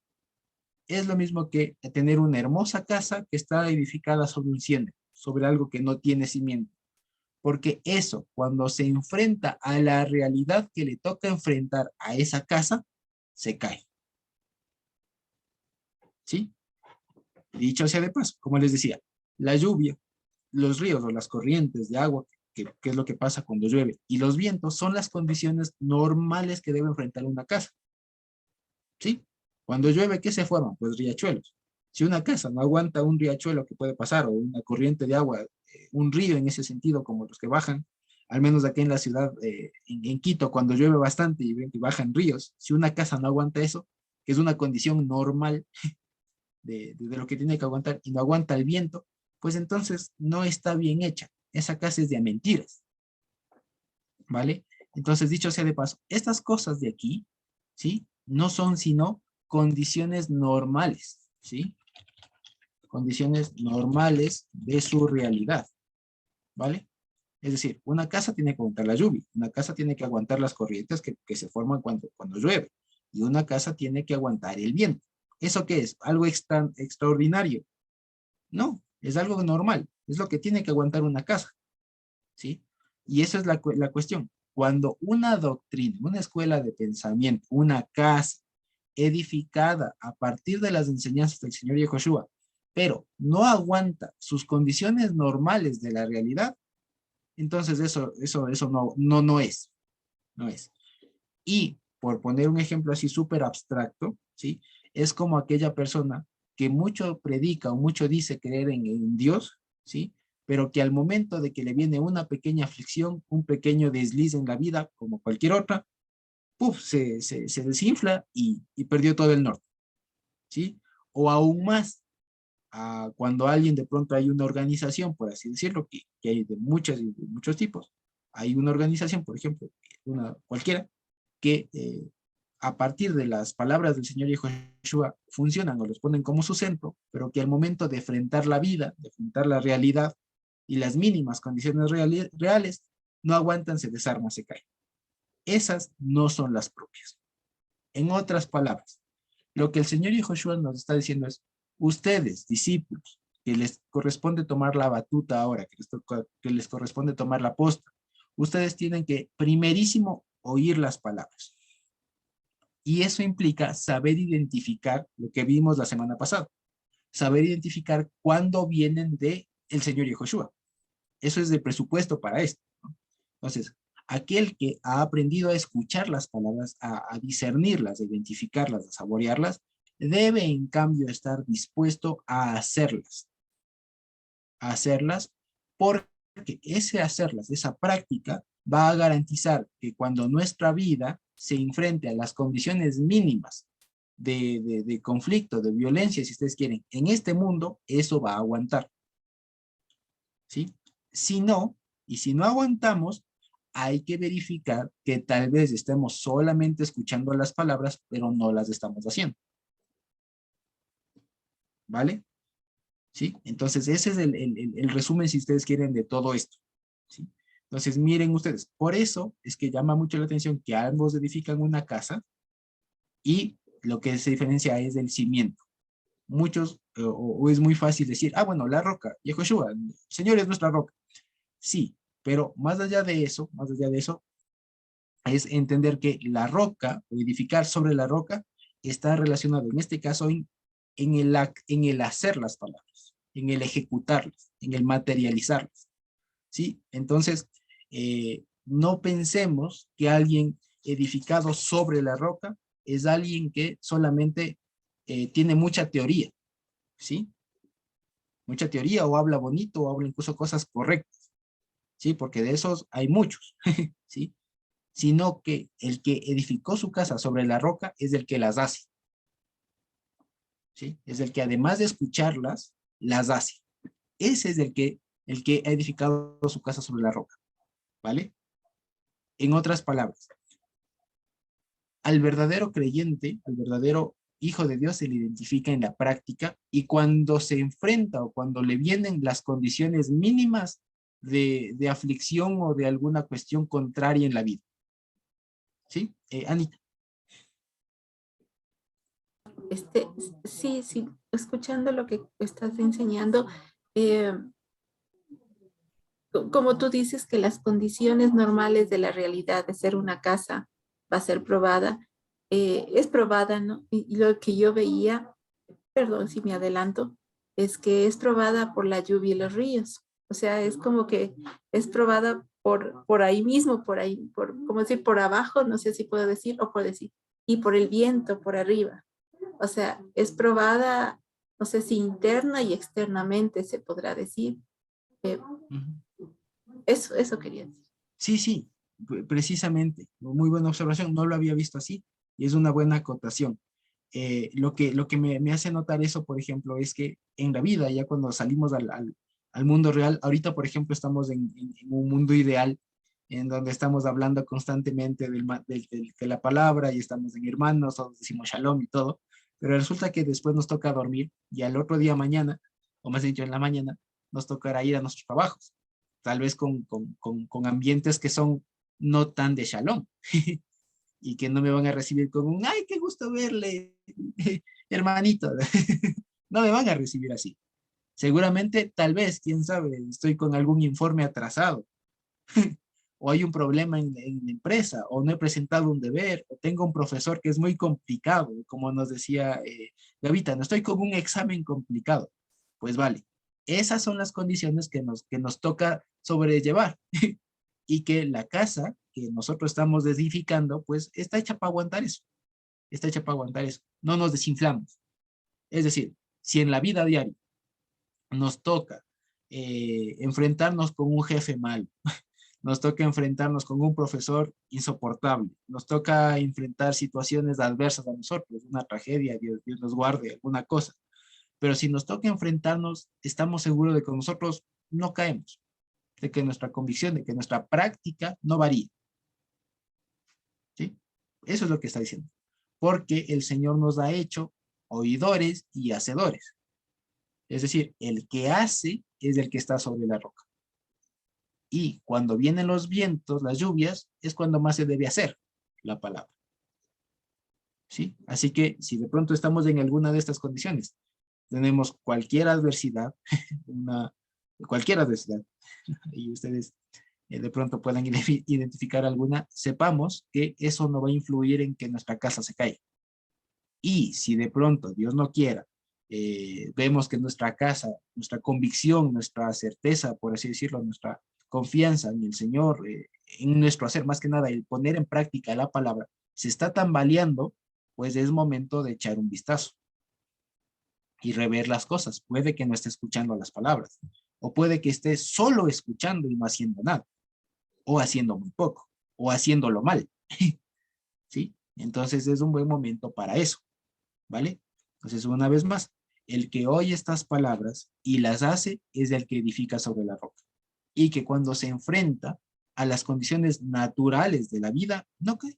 Es lo mismo que tener una hermosa casa que está edificada sobre un cieno, sobre algo que no tiene cimiento. Porque eso, cuando se enfrenta a la realidad que le toca enfrentar a esa casa, se cae. ¿Sí? Dicho sea de paso, como les decía, la lluvia, los ríos o las corrientes de agua, que es lo que pasa cuando llueve, y los vientos son las condiciones normales que debe enfrentar una casa. ¿Sí? Cuando llueve, ¿qué se forman? Pues riachuelos. Si una casa no aguanta un riachuelo que puede pasar, o una corriente de agua, un río en ese sentido, como los que bajan, al menos aquí en la ciudad, en Quito, cuando llueve bastante y ven que bajan ríos, si una casa no aguanta eso, que es una condición normal de lo que tiene que aguantar, y no aguanta el viento, pues entonces no está bien hecha. Esa casa es de mentiras. ¿Vale? Entonces, dicho sea de paso, estas cosas de aquí, ¿sí? No son sino condiciones normales, ¿sí? Condiciones normales de su realidad, ¿vale? Es decir, una casa tiene que aguantar la lluvia, una casa tiene que aguantar las corrientes que se forman cuando llueve, y una casa tiene que aguantar el viento. ¿Eso qué es? ¿Algo extraordinario? No, es algo normal, es lo que tiene que aguantar una casa, ¿sí? Y esa es la cuestión. Cuando una doctrina, una escuela de pensamiento, una casa edificada a partir de las enseñanzas del Señor Yehoshua, pero no aguanta sus condiciones normales de la realidad, entonces eso no es. No es. Y por poner un ejemplo así súper abstracto, ¿sí? Es como aquella persona que mucho predica o mucho dice creer en Dios, ¿sí? Pero que al momento de que le viene una pequeña aflicción, un pequeño desliz en la vida, como cualquier otra, ¡puf! Se desinfla y perdió todo el norte, ¿sí? O aún más, cuando alguien de pronto hay una organización, por así decirlo, que hay de muchos tipos. Hay una organización, por ejemplo, cualquiera, que a partir de las palabras del Señor Yehoshua funcionan o los ponen como su centro, pero que al momento de enfrentar la vida, de enfrentar la realidad y las mínimas condiciones reales, no aguantan, se desarman, se caen. Esas no son las propias. En otras palabras, lo que el Señor Yehoshua nos está diciendo es, ustedes, discípulos, que les corresponde tomar la batuta ahora, que les corresponde tomar la posta, ustedes tienen que primerísimo oír las palabras. Y eso implica saber identificar lo que vimos la semana pasada. Saber identificar cuándo vienen de el Señor Yehoshua. Eso es de presupuesto para esto, ¿no? Entonces, aquel que ha aprendido a escuchar las palabras, a discernirlas, a identificarlas, a saborearlas, debe en cambio estar dispuesto a hacerlas. A hacerlas porque ese hacerlas, esa práctica, va a garantizar que cuando nuestra vida se enfrente a las condiciones mínimas de conflicto, de violencia, si ustedes quieren, en este mundo, eso va a aguantar. ¿Sí? Si no, y si no aguantamos, hay que verificar que tal vez estemos solamente escuchando las palabras, pero no las estamos haciendo. ¿Vale? ¿sí? Entonces, ese es el resumen, si ustedes quieren, de todo esto, ¿sí? Entonces, miren ustedes, por eso es que llama mucho la atención que ambos edifican una casa y lo que se diferencia es el cimiento. Muchos, o es muy fácil decir, ah, bueno, la roca, Yehoshua, el Señor es nuestra roca. Sí, pero más allá de eso, es entender que la roca, o edificar sobre la roca, está relacionado en este caso en el hacer las palabras, en el ejecutarlas, en el materializarlas, ¿sí? Entonces, no pensemos que alguien edificado sobre la roca es alguien que solamente tiene mucha teoría, ¿sí? Mucha teoría, o habla bonito, o habla incluso cosas correctas, ¿sí? Porque de esos hay muchos, ¿sí? Sino que el que edificó su casa sobre la roca es el que las hace, ¿sí? Es el que además de escucharlas, las hace. Ese es el que ha edificado su casa sobre la roca, ¿vale? En otras palabras, al verdadero creyente, al verdadero hijo de Dios se le identifica en la práctica, y cuando se enfrenta o cuando le vienen las condiciones mínimas de aflicción o de alguna cuestión contraria en la vida. ¿Sí? Anita. Sí, sí, escuchando lo que estás enseñando, eh, como tú dices que las condiciones normales de la realidad de ser una casa va a ser probada, es probada, ¿no? Y lo que yo veía, perdón si me adelanto, es que es probada por la lluvia y los ríos. O sea, es como que es probada por ahí mismo, por ahí, como decir, por abajo, no sé si puedo decir, o por decir, y por el viento, por arriba. O sea, es probada, no sé si interna y externamente se podrá decir. Eh, eso quería decir. Sí, sí, precisamente. Muy buena observación. No lo había visto así y es una buena acotación. Lo que me hace notar eso, por ejemplo, es que en la vida, ya cuando salimos al mundo real, ahorita, por ejemplo, estamos en un mundo ideal en donde estamos hablando constantemente de la palabra y estamos en hermanos, todos decimos shalom y todo, pero resulta que después nos toca dormir y al otro día mañana, o más dicho en la mañana, nos tocará ir a nuestros trabajos, tal vez con ambientes que son no tan de shalom. Y que no me van a recibir con un, ay, qué gusto verle, hermanito. No me van a recibir así. Seguramente, tal vez, quién sabe, estoy con algún informe atrasado, o hay un problema en la empresa, o no he presentado un deber, o tengo un profesor que es muy complicado, como nos decía Gavita, no estoy con un examen complicado. Pues vale, esas son las condiciones que nos toca sobrellevar. Y que la casa que nosotros estamos edificando, pues está hecha para aguantar eso. Está hecha para aguantar eso. No nos desinflamos. Es decir, si en la vida diaria nos toca enfrentarnos con un jefe malo, nos toca enfrentarnos con un profesor insoportable, nos toca enfrentar situaciones adversas a nosotros, una tragedia, Dios nos guarde, alguna cosa. Pero si nos toca enfrentarnos, estamos seguros de que nosotros no caemos, de que nuestra convicción, de que nuestra práctica no varía. ¿Sí? Eso es lo que está diciendo. Porque el Señor nos ha hecho oidores y hacedores. Es decir, el que hace es el que está sobre la roca. Y cuando vienen los vientos, las lluvias, es cuando más se debe hacer la palabra. ¿Sí? Así que si de pronto estamos en alguna de estas condiciones, tenemos cualquier adversidad, cualquier adversidad, y ustedes de pronto puedan identificar alguna, sepamos que eso no va a influir en que nuestra casa se caiga. Y si de pronto, Dios no quiera, vemos que nuestra casa, nuestra convicción, nuestra certeza, por así decirlo, nuestra confianza en el Señor, en nuestro hacer, más que nada, el poner en práctica la palabra, se está tambaleando, pues es momento de echar un vistazo y rever las cosas. Puede que no esté escuchando las palabras, o puede que esté solo escuchando y no haciendo nada, o haciendo muy poco, o haciéndolo mal. ¿Sí? Entonces es un buen momento para eso, ¿vale? Entonces, una vez más, el que oye estas palabras y las hace es el que edifica sobre la roca. Y que cuando se enfrenta a las condiciones naturales de la vida, no cae.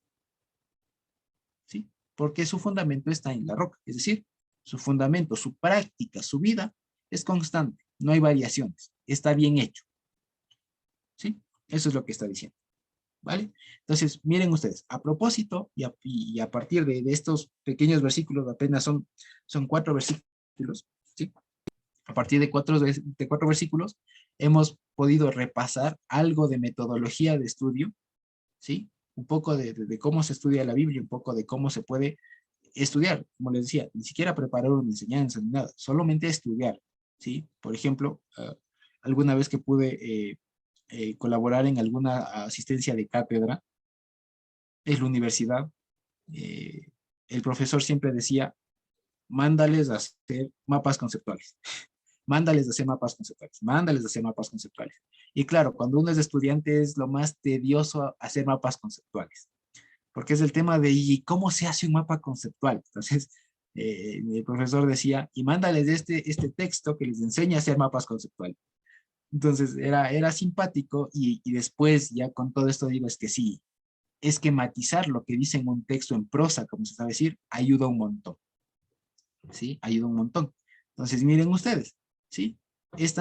¿Sí? Porque su fundamento está en la roca. Es decir, su fundamento, su práctica, su vida es constante, no hay variaciones, está bien hecho. ¿Sí? Eso es lo que está diciendo. ¿Vale? Entonces, miren ustedes, a propósito y a partir de estos pequeños versículos, apenas son 4 versículos, ¿sí? A partir de cuatro versículos, hemos podido repasar algo de metodología de estudio, ¿sí? Un poco de cómo se estudia la Biblia, un poco de cómo se puede estudiar, como les decía, ni siquiera preparar una enseñanza ni nada, solamente estudiar, ¿sí? Por ejemplo, alguna vez que pude colaborar en alguna asistencia de cátedra en la universidad, el profesor siempre decía, mándales a hacer mapas conceptuales, mándales a hacer mapas conceptuales, mándales a hacer mapas conceptuales. Y claro, cuando uno es estudiante es lo más tedioso hacer mapas conceptuales, porque es el tema de, ¿y cómo se hace un mapa conceptual? Entonces, el profesor decía, y mándales este texto que les enseña a hacer mapas conceptuales. Entonces, era simpático y después, ya con todo esto digo, es que sí, esquematizar lo que dice en un texto en prosa, como se sabe decir, ayuda un montón. ¿Sí? Ayuda un montón. Entonces, miren ustedes, ¿sí? Es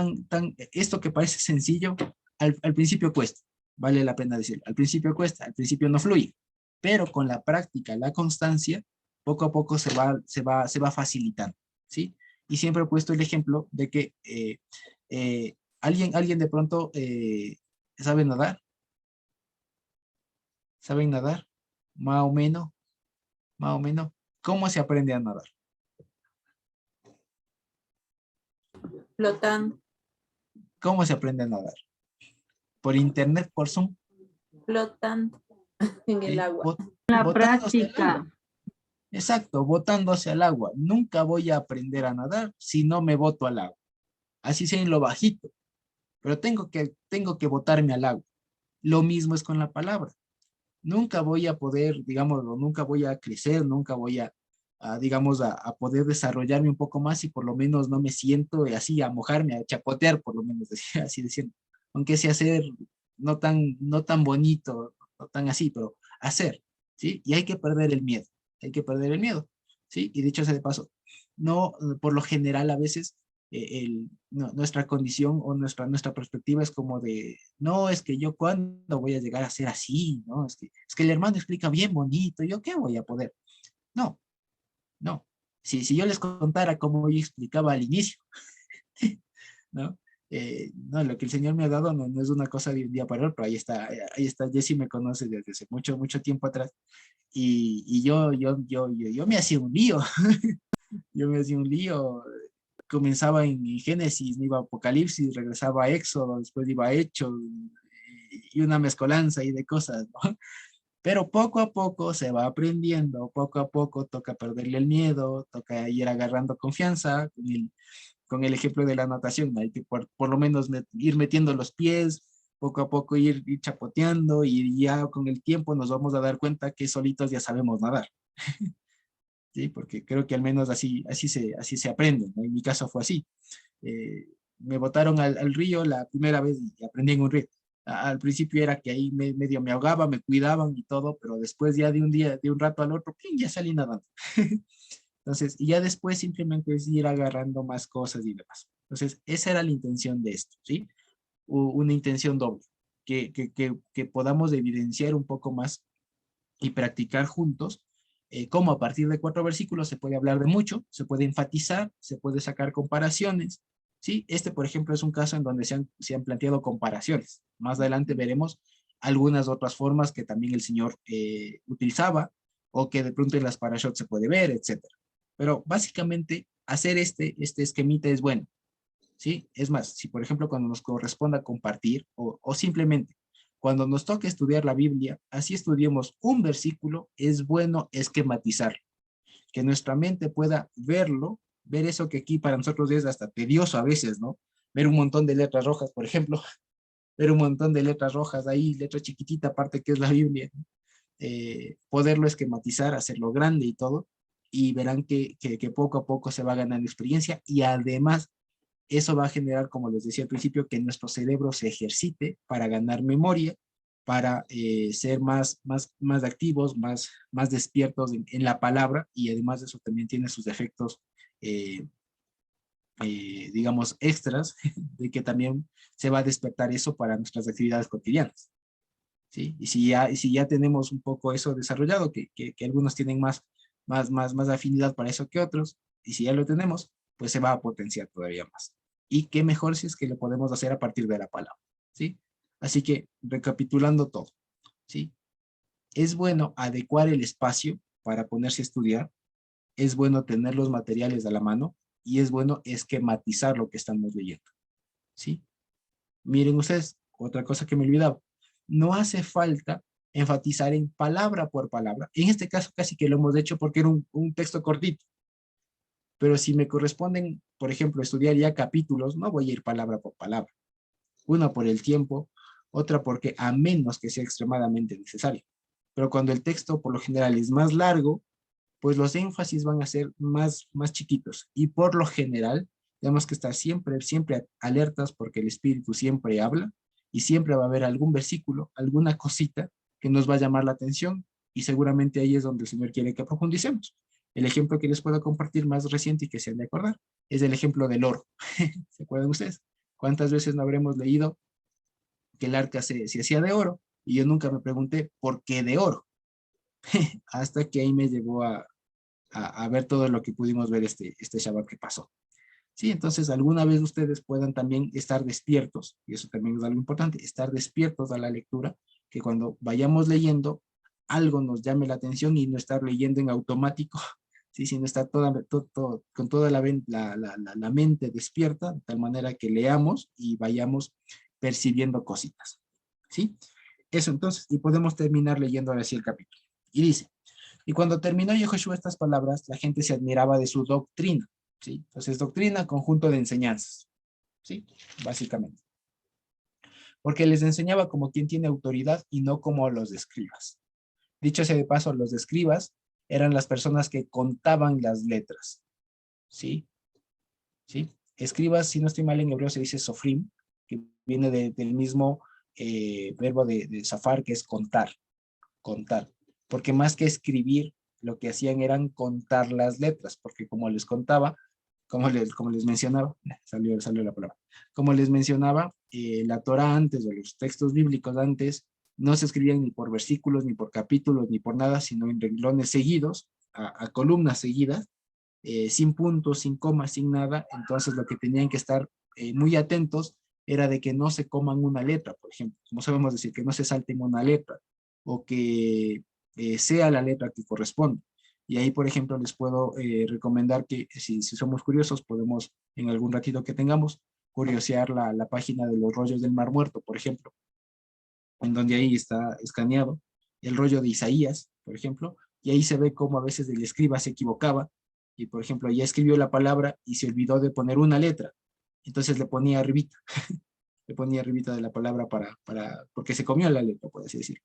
esto que parece sencillo, al principio cuesta, vale la pena decirlo. Al principio cuesta, al principio no fluye, pero con la práctica, la constancia, poco a poco se va facilitando, ¿sí? Y siempre he puesto el ejemplo de que alguien de pronto sabe nadar, ¿saben nadar? Más o menos, más o menos. ¿Cómo se aprende a nadar? Flotando, ¿Cómo se aprende a nadar? ¿Por internet, por Zoom? flotando en el ¿Sí? agua. La Botándose al agua. práctica. Exacto, botándose al agua. Nunca voy a aprender a nadar si no me boto al agua. Así sea en lo bajito, pero tengo que botarme al agua. Lo mismo es con la palabra. Nunca voy a poder, digamos, nunca voy a crecer, nunca voy digamos, a poder desarrollarme un poco más y por lo menos no me siento así a mojarme, a chapotear, por lo menos, así diciendo. Aunque sea hacer no tan bonito, no tan así, pero hacer, ¿sí? Y hay que perder el miedo, hay que perder el miedo, ¿sí? Y dicho sea de paso, no, por lo general a veces nuestra condición o nuestra perspectiva es como de, no, es que yo cuándo voy a llegar a ser así, ¿no? Es que el hermano explica bien bonito, ¿yo qué voy a poder? No, no. Si yo les contara cómo yo explicaba al inicio, ¿no? No, lo que el Señor me ha dado no es una cosa de un día para otro, ahí está, Jessy me conoce desde hace mucho, mucho tiempo atrás, y yo me hacía un lío, yo me hacía un lío, comenzaba en Génesis, me iba a Apocalipsis, regresaba a Éxodo, después iba a Hechos, y una mezcolanza y de cosas, ¿no? Pero poco a poco se va aprendiendo, poco a poco toca perderle el miedo, toca ir agarrando confianza, con el ejemplo de la natación, hay que por lo menos ir metiendo los pies, poco a poco ir chapoteando y ya con el tiempo nos vamos a dar cuenta que solitos ya sabemos nadar. ¿Sí? Porque creo que al menos así se aprende, ¿no? En mi caso fue así. Me botaron al río la primera vez y aprendí en un río. Al principio era que ahí medio me ahogaba, me cuidaban y todo, pero después ya de un rato al otro, ¡ping!, ya salí nadando. Entonces, y ya después simplemente es ir agarrando más cosas y demás. Entonces, esa era la intención de esto, ¿sí? Una intención doble, que podamos evidenciar un poco más y practicar juntos, cómo a partir de 4 versículos se puede hablar de mucho, se puede enfatizar, se puede sacar comparaciones, ¿sí? Por ejemplo, es un caso en donde se han planteado comparaciones. Más adelante veremos algunas otras formas que también el Señor utilizaba o que de pronto en las parashot se puede ver, etcétera. Pero básicamente hacer este esquemita es bueno, ¿sí? Es más, si por ejemplo cuando nos corresponda compartir o simplemente cuando nos toque estudiar la Biblia, así estudiemos un versículo, es bueno esquematizarlo, que nuestra mente pueda verlo, ver eso que aquí para nosotros es hasta tedioso a veces, ¿no? Ver un montón de letras rojas, por ejemplo, ver un montón de letras rojas ahí, letra chiquitita, aparte que es la Biblia, ¿no? Poderlo esquematizar, hacerlo grande y todo, y verán que poco a poco se va ganando experiencia y además eso va a generar, como les decía al principio, que nuestro cerebro se ejercite para ganar memoria, para ser más activos, más despiertos en la palabra, y además de eso también tiene sus efectos digamos, extras de que también se va a despertar eso para nuestras actividades cotidianas. ¿Sí? Y si ya tenemos un poco eso desarrollado, que algunos tienen más afinidad para eso que otros, y si ya lo tenemos, pues se va a potenciar todavía más. Y qué mejor si es que lo podemos hacer a partir de la palabra, ¿sí? Así que, recapitulando todo, ¿sí? Es bueno adecuar el espacio para ponerse a estudiar, es bueno tener los materiales a la mano, y es bueno esquematizar lo que estamos leyendo, ¿sí? Miren ustedes, otra cosa que me olvidaba, no hace falta enfatizar en palabra por palabra. En este caso casi que lo hemos hecho porque era un texto cortito. Pero si me corresponden, por ejemplo, estudiar ya capítulos, no voy a ir palabra por palabra. Una por el tiempo, otra porque a menos que sea extremadamente necesario. Pero cuando el texto por lo general es más largo, pues los énfasis van a ser más chiquitos. Y por lo general, tenemos que estar siempre alertas porque el Espíritu siempre habla y siempre va a haber algún versículo, alguna cosita que nos va a llamar la atención y seguramente ahí es donde el Señor quiere que profundicemos. El ejemplo que les puedo compartir más reciente y que se han de acordar es el ejemplo del oro. ¿Se acuerdan ustedes? ¿Cuántas veces no habremos leído que el arca se hacía de oro? Y yo nunca me pregunté por qué de oro. Hasta que ahí me llevó a ver todo lo que pudimos ver este Shabbat que pasó. Sí, entonces alguna vez ustedes puedan también estar despiertos, y eso también es algo importante, estar despiertos a la lectura, que cuando vayamos leyendo, algo nos llame la atención y no estar leyendo en automático, ¿sí? Sino estar con toda la mente despierta, de tal manera que leamos y vayamos percibiendo cositas, ¿sí? Eso entonces, y podemos terminar leyendo ahora sí el capítulo. Y dice, y cuando terminó Yehoshua estas palabras, la gente se admiraba de su doctrina, ¿sí? Entonces, doctrina, conjunto de enseñanzas, ¿sí? Básicamente. Porque les enseñaba como quien tiene autoridad y no como los escribas. Dicho sea de paso, los escribas eran las personas que contaban las letras, ¿sí? ¿Sí? Escribas, si no estoy mal en hebreo, se dice sofrim, que viene del mismo verbo de safar, que es contar. Porque más que escribir, lo que hacían eran contar las letras, porque como les contaba, como les mencionaba, salió la palabra, como les mencionaba, la Torah antes, o los textos bíblicos antes, no se escribían ni por versículos, ni por capítulos, ni por nada, sino en renglones seguidos, a columnas seguidas, sin puntos, sin comas, sin nada. Entonces lo que tenían que estar muy atentos era de que no se coman una letra, por ejemplo, como sabemos decir, que no se salten una letra, o que sea la letra que corresponde. Y ahí, por ejemplo, les puedo recomendar que si somos curiosos, podemos en algún ratito que tengamos, curiosear la página de los rollos del Mar Muerto, por ejemplo, en donde ahí está escaneado el rollo de Isaías, por ejemplo, y ahí se ve cómo a veces el escriba se equivocaba, y por ejemplo, ya escribió la palabra y se olvidó de poner una letra, entonces le ponía arribita, le ponía arribita de la palabra porque se comió la letra, por así decirlo.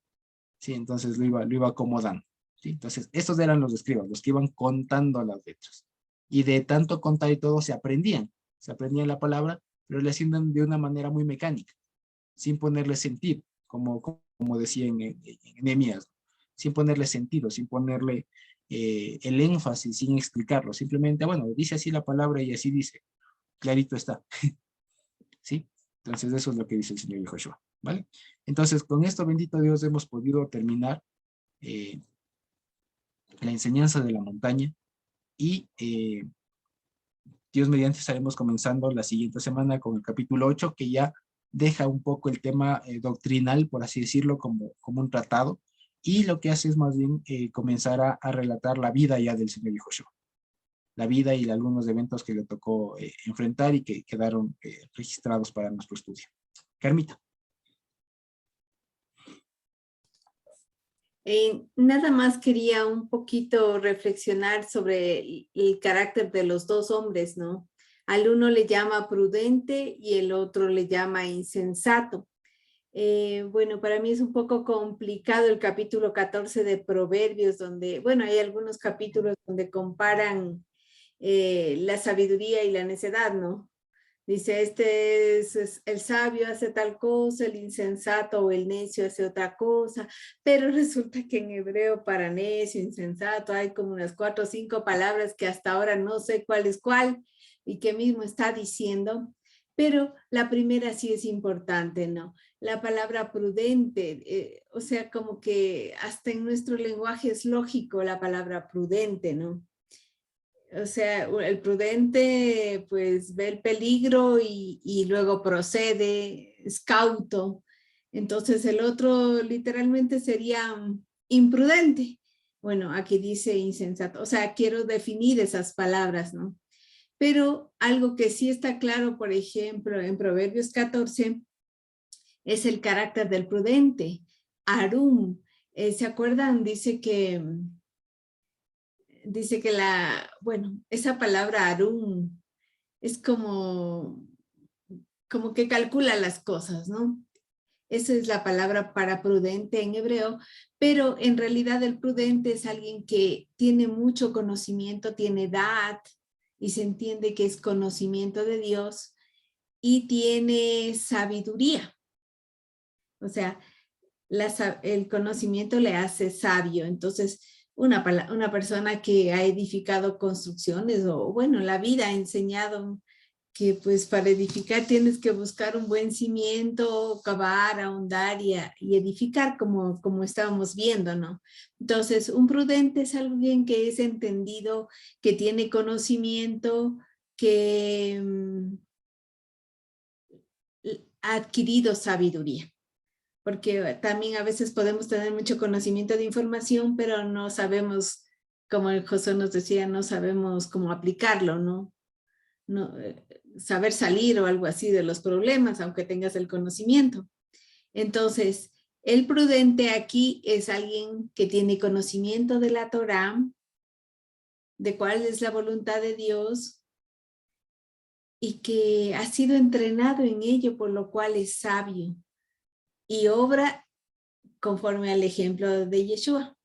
Sí, entonces lo iba acomodando. ¿Sí? Entonces, estos eran los escribas, los que iban contando las letras. Y de tanto contar y todo se aprendían la palabra, pero le hacían de una manera muy mecánica, sin ponerle sentido, como decía en Nehemías, sin ponerle sentido, sin ponerle el énfasis, sin explicarlo, simplemente, bueno, dice así la palabra y así dice, clarito está. ¿Sí? Entonces eso es lo que dice el Señor Yehoshua, ¿vale? Entonces con esto, bendito Dios, hemos podido terminar la enseñanza de la montaña y Dios mediante estaremos comenzando la siguiente semana con el capítulo 8, que ya deja un poco el tema doctrinal, por así decirlo, como un tratado, y lo que hace es más bien comenzar a relatar la vida ya del Señor Yehoshua, la vida y algunos eventos que le tocó enfrentar y que quedaron registrados para nuestro estudio. Carmita. Nada más quería un poquito reflexionar sobre el carácter de los dos hombres, ¿no? Al uno le llama prudente y el otro le llama insensato. Bueno, para mí es un poco complicado el capítulo 14 de Proverbios, donde, bueno, hay algunos capítulos donde comparan la sabiduría y la necedad, ¿no? Dice, este es el sabio hace tal cosa, el insensato o el necio hace otra cosa, pero resulta que en hebreo para necio, insensato, hay como unas 4 o 5 palabras que hasta ahora no sé cuál es cuál, y que mismo está diciendo, pero la primera sí es importante, ¿no? La palabra prudente, o sea, como que hasta en nuestro lenguaje es lógico la palabra prudente, ¿no? O sea, el prudente pues ve el peligro y luego procede, es cauto. Entonces el otro literalmente sería imprudente. Bueno, aquí dice insensato. O sea, quiero definir esas palabras, ¿no? Pero algo que sí está claro, por ejemplo, en Proverbios 14, es el carácter del prudente. Arum, ¿se acuerdan? Dice que bueno, esa palabra arum es como que calcula las cosas, ¿no? Esa es la palabra para prudente en hebreo, pero en realidad el prudente es alguien que tiene mucho conocimiento, tiene edad y se entiende que es conocimiento de Dios y tiene sabiduría. O sea, el conocimiento le hace sabio. Entonces, una persona que ha edificado construcciones o, bueno, la vida ha enseñado que pues para edificar tienes que buscar un buen cimiento, cavar, ahondar y edificar como estábamos viendo, ¿no? Entonces, un prudente es alguien que es entendido, que tiene conocimiento, que ha adquirido sabiduría. Porque también a veces podemos tener mucho conocimiento de información, pero no sabemos, como el José nos decía, no sabemos cómo aplicarlo, ¿no? Saber salir o algo así de los problemas, aunque tengas el conocimiento. Entonces, el prudente aquí es alguien que tiene conocimiento de la Torá, de cuál es la voluntad de Dios y que ha sido entrenado en ello, por lo cual es sabio y obra conforme al ejemplo de Yeshua.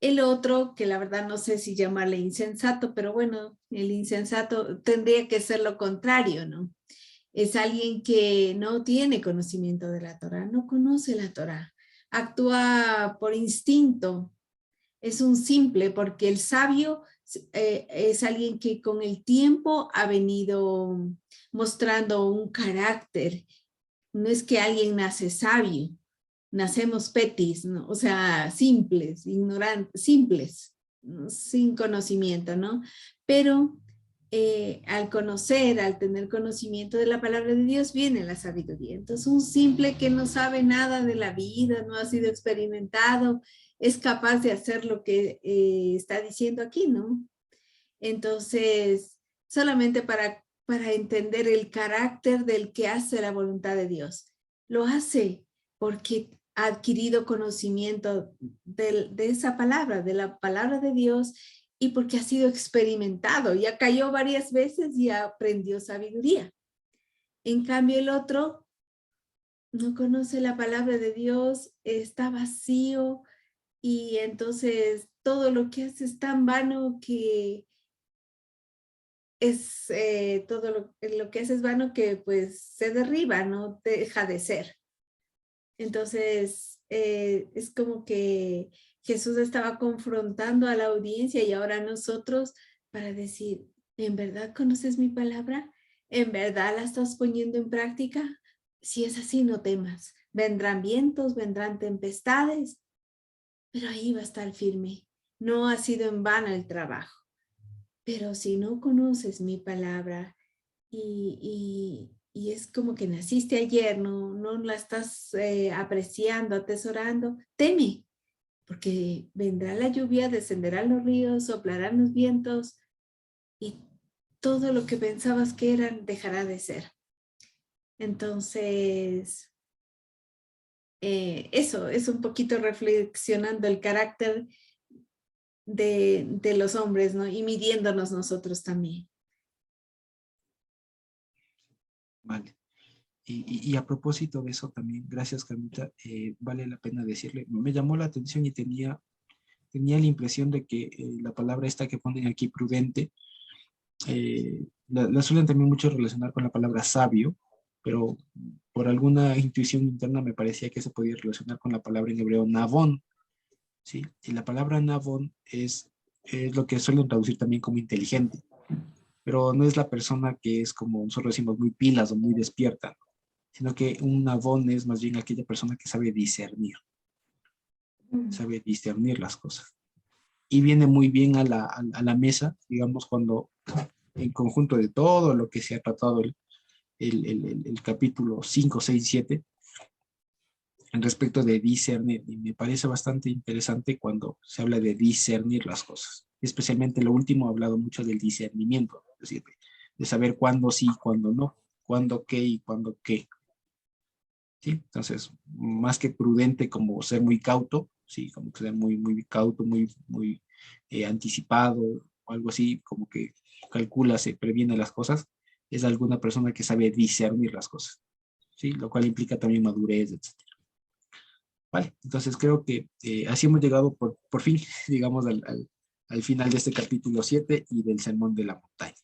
El otro, que la verdad no sé si llamarle insensato, pero bueno, el insensato tendría que ser lo contrario, ¿no? Es alguien que no tiene conocimiento de la Torá, no conoce la Torá, actúa por instinto, es un simple, porque el sabio es alguien que con el tiempo ha venido mostrando un carácter. No es que alguien nace sabio, nacemos petis, ¿no? O sea, simples, ignorantes, simples, ¿no? Sin conocimiento, ¿no? Pero al conocer, al tener conocimiento de la palabra de Dios, viene la sabiduría. Entonces, un simple que no sabe nada de la vida, no ha sido experimentado, es capaz de hacer lo que está diciendo aquí, ¿no? Entonces, solamente para entender el carácter del que hace la voluntad de Dios. Lo hace porque ha adquirido conocimiento de esa palabra, de la palabra de Dios, y porque ha sido experimentado. Ya cayó varias veces y aprendió sabiduría. En cambio, el otro no conoce la palabra de Dios, está vacío, y entonces todo lo que hace es tan vano que es todo lo que hace es vano, que pues se derriba, no deja de ser. Entonces es como que Jesús estaba confrontando a la audiencia y ahora a nosotros para decir, ¿en verdad conoces mi palabra? ¿En verdad la estás poniendo en práctica? Si es así, no temas. Vendrán vientos, vendrán tempestades, pero ahí va a estar firme. No ha sido en vano el trabajo. Pero si no conoces mi palabra y es como que naciste ayer, no la estás apreciando, atesorando, teme, porque vendrá la lluvia, descenderán los ríos, soplarán los vientos y todo lo que pensabas que eran dejará de ser. Entonces, eso es un poquito reflexionando el carácter de los hombres, ¿no? Y midiéndonos nosotros también. Vale. Y a propósito de eso también, gracias Carmita, vale la pena decirle, me llamó la atención y tenía la impresión de que la palabra esta que ponen aquí, prudente, la suelen también mucho relacionar con la palabra sabio, pero por alguna intuición interna me parecía que se podía relacionar con la palabra en hebreo navón, ¿sí? Y la palabra navón es lo que suelen traducir también como inteligente. pero no es la persona que es como nosotros decimos muy pilas o muy despierta, ¿no? Sino que un nabón es más bien aquella persona que sabe discernir las cosas. Y viene muy bien a la mesa, digamos, cuando en conjunto de todo lo que se ha tratado el capítulo 5, 6, 7, en respecto de discernir, y me parece bastante interesante cuando se habla de discernir las cosas. Especialmente lo último ha hablado mucho del discernimiento, es decir, de saber cuándo sí, cuándo no, cuándo qué y cuándo qué. ¿Sí? Entonces, más que prudente como ser muy cauto, sí, como que ser muy, muy cauto, muy anticipado o algo así, como que calcula, se previene las cosas, es alguna persona que sabe discernir las cosas, ¿sí? Lo cual implica también madurez, etc. Vale, entonces creo que así hemos llegado por fin, digamos, al final de este capítulo 7 y del Sermón de la Montaña.